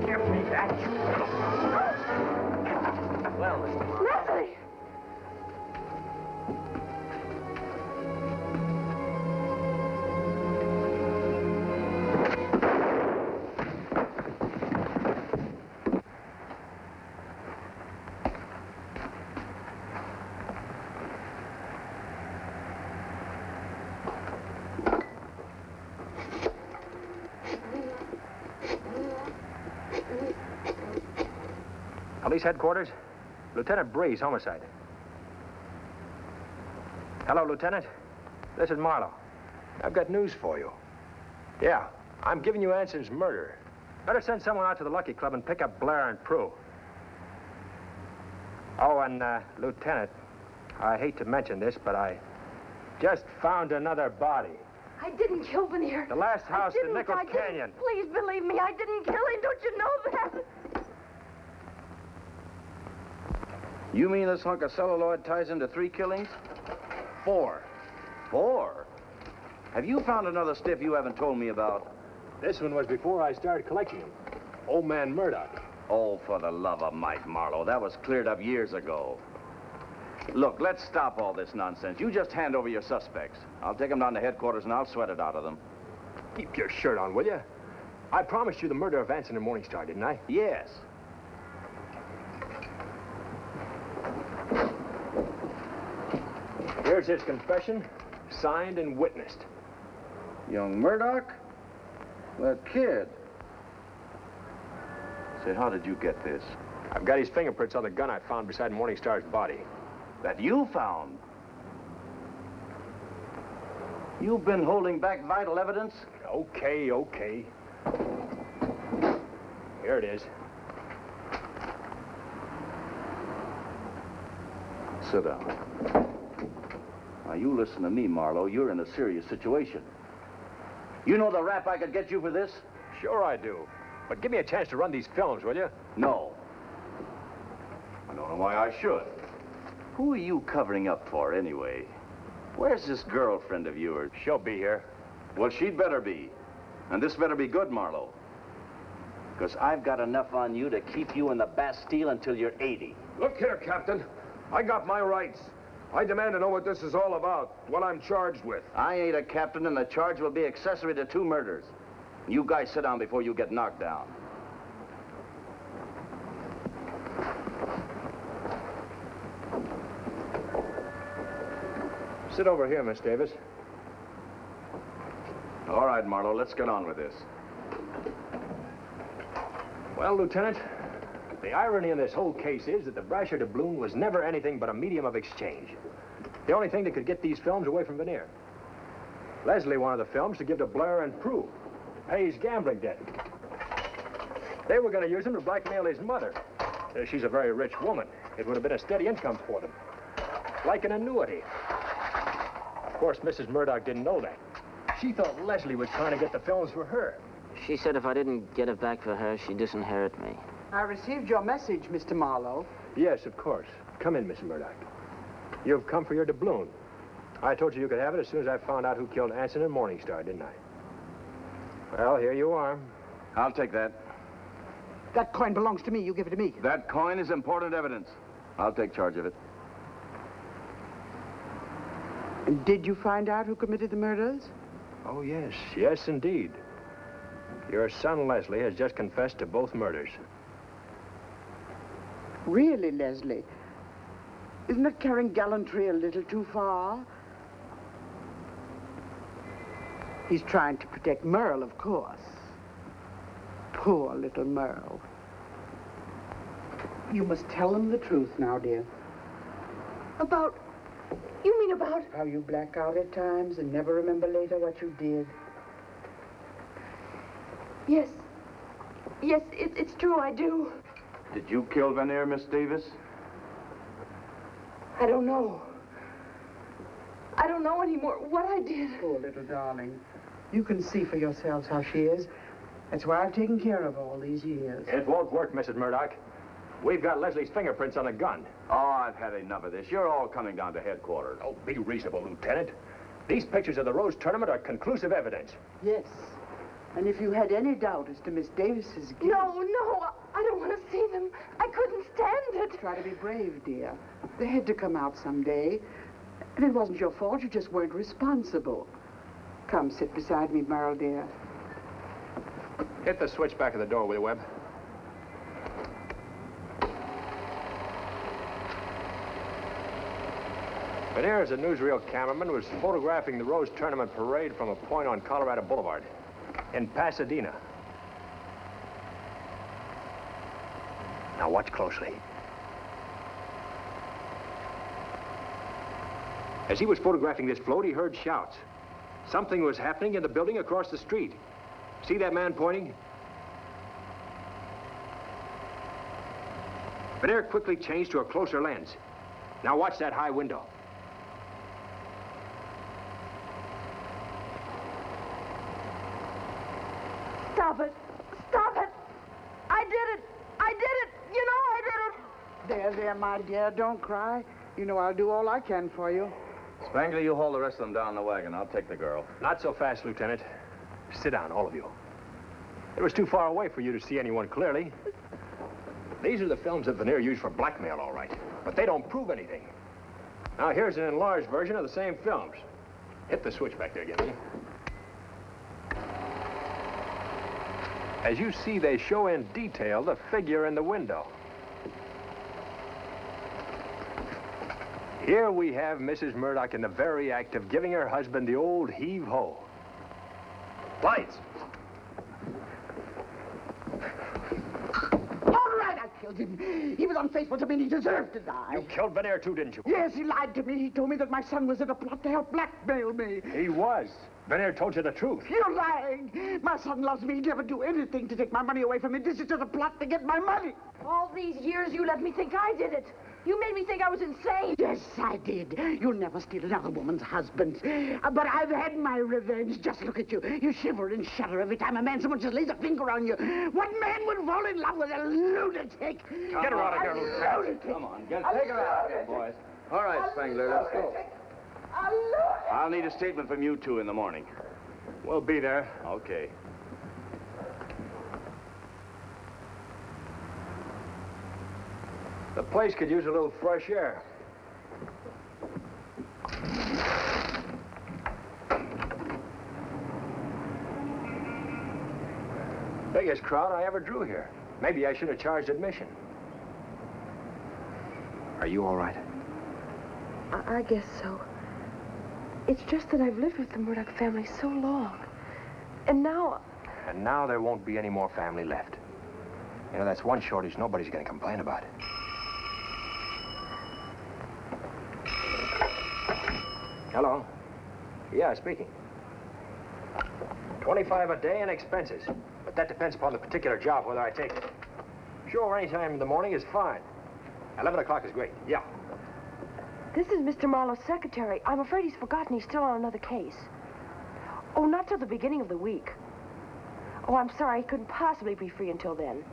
Give me that. Well, Mr. Marlowe. Leslie! Police headquarters? Lieutenant Breeze, homicide. Hello, Lieutenant. This is Marlowe. I've got news for you. Yeah, I'm giving you Anson's murder. Better send someone out to the Lucky Club and pick up Blair and Prue. Oh, and, Lieutenant, I hate to mention this, but I just found another body. I didn't kill Veneer. The last house in Nichols Canyon. Please believe me, I didn't kill him. Don't you know that? You mean this hunk of celluloid ties into 3 killings? 4. 4? Have you found another stiff you haven't told me about? This one was before I started collecting them. Old man Murdock. Oh, for the love of Mike Marlowe, that was cleared up years ago. Look, let's stop all this nonsense. You just hand over your suspects. I'll take them down to headquarters and I'll sweat it out of them. Keep your shirt on, will you? I promised you the murder of Anson and Morningstar, didn't I? Yes. Here's his confession, signed and witnessed. Young Murdock? That kid. Say, how did you get this? I've got his fingerprints on the gun I found beside Morningstar's body. That you found? You've been holding back vital evidence? Okay, okay. Here it is. Sit down. Now, you listen to me, Marlowe. You're in a serious situation. You know the rap I could get you for this? Sure I do. But give me a chance to run these films, will you? No. I don't know why I should. Who are you covering up for, anyway? Where's this girlfriend of yours? She'll be here. Well, she'd better be. And this better be good, Marlowe. Because I've got enough on you to keep you in the Bastille until you're 80. Look here, Captain. I got my rights. I demand to know what this is all about, what I'm charged with. I ain't a captain, and the charge will be accessory to 2 murders. You guys sit down before you get knocked down. Sit over here, Miss Davis. All right, Marlowe, let's get on with this. Well, Lieutenant, the irony in this whole case is that the Brasher Doubloon was never anything but a medium of exchange. The only thing that could get these films away from Veneer. Leslie wanted the films to give to Blair and Prue, to pay his gambling debt. They were going to use them to blackmail his mother. She's a very rich woman. It would have been a steady income for them, like an annuity. Of course, Mrs. Murdock didn't know that. She thought Leslie was trying to get the films for her. She said if I didn't get it back for her, she'd disinherit me. I received your message, Mr. Marlowe. Yes, of course. Come in, Mrs. Murdock. You've come for your doubloon. I told you you could have it as soon as I found out who killed Anson and Morningstar, didn't I? Well, here you are. I'll take that. That coin belongs to me. You give it to me. That coin is important evidence. I'll take charge of it. And did you find out who committed the murders? Oh, yes. Yes, indeed. Your son, Leslie, has just confessed to both murders. Really, Leslie? Isn't that carrying gallantry a little too far? He's trying to protect Merle, of course. Poor little Merle. You must tell him the truth now, dear. About... You mean about... How you black out at times and never remember later what you did. Yes. Yes, it's true, I do. Did you kill Vanier, Miss Davis? I don't know. I don't know anymore what I did. Poor little darling. You can see for yourselves how she is. That's why I've taken care of her all these years. It won't work, Mrs. Murdock. We've got Leslie's fingerprints on the gun. Oh, I've had enough of this. You're all coming down to headquarters. Oh, be reasonable, Lieutenant. These pictures of the Rose Tournament are conclusive evidence. Yes. And if you had any doubt as to Miss Davis's guilt... No, I don't want to see them. I couldn't stand it. Try to be brave, dear. They had to come out someday. And it wasn't your fault. You just weren't responsible. Come, sit beside me, Merle, dear. Hit the switch back of the door, will you, Webb? Vanier, as a newsreel cameraman, was photographing the Rose Tournament parade from a point on Colorado Boulevard in Pasadena. Now watch closely. As he was photographing this float, he heard shouts. Something was happening in the building across the street. See that man pointing? Vanier quickly changed to a closer lens. Now watch that high window. Stop it. Stop it. I did it. I did it. You know I did it. There, my dear. Don't cry. You know I'll do all I can for you. Spangler, you haul the rest of them down the wagon. I'll take the girl. Not so fast, Lieutenant. Sit down, all of you. It was too far away for you to see anyone clearly. These are the films that Vanier used for blackmail, all right. But they don't prove anything. Now, here's an enlarged version of the same films. Hit the switch back there, Gibby. As you see, they show in detail the figure in the window. Here we have Mrs. Murdock in the very act of giving her husband the old heave-ho. Lights! All right, I killed him. He was unfaithful to me and he deserved to die. You killed Vanier too, didn't you? Yes, he lied to me. He told me that my son was in a plot to help blackmail me. He was. Vanier told you the truth. You're lying. My son loves me. He'd never do anything to take my money away from me. This is just a plot to get my money. All these years you let me think I did it. You made me think I was insane. Yes, I did. You'll never steal another woman's husband. But I've had my revenge. Just look at you. You shiver and shudder every time a man so much as lays a finger on you. What man would fall in love with a lunatic? Get her out of here, Lieutenant. Come on, take her out of here, boys. All right, Spangler, let's go. I'll need a statement from you two in the morning. We'll be there. Okay. The place could use a little fresh air. Biggest crowd I ever drew here. Maybe I should have charged admission. Are you all right? I guess so. It's just that I've lived with the Murdock family so long. And now... And now there won't be any more family left. You know, that's one shortage nobody's going to complain about. Hello? Yeah, speaking. 25 a day and expenses. But that depends upon the particular job, whether I take it. Sure, any time in the morning is fine. 11 o'clock is great. Yeah. This is Mr. Marlowe's secretary. I'm afraid he's forgotten he's still on another case. Oh, not till the beginning of the week. Oh, I'm sorry. I couldn't possibly be free until then.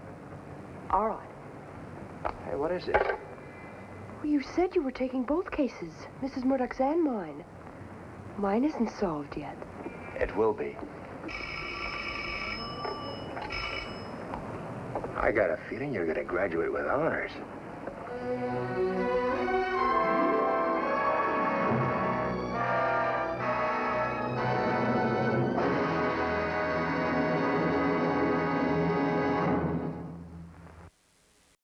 All right. Hey, what is it? Well, you said you were taking both cases, Mrs. Murdock's and mine. Mine isn't solved yet. It will be. I got a feeling you're going to graduate with honors.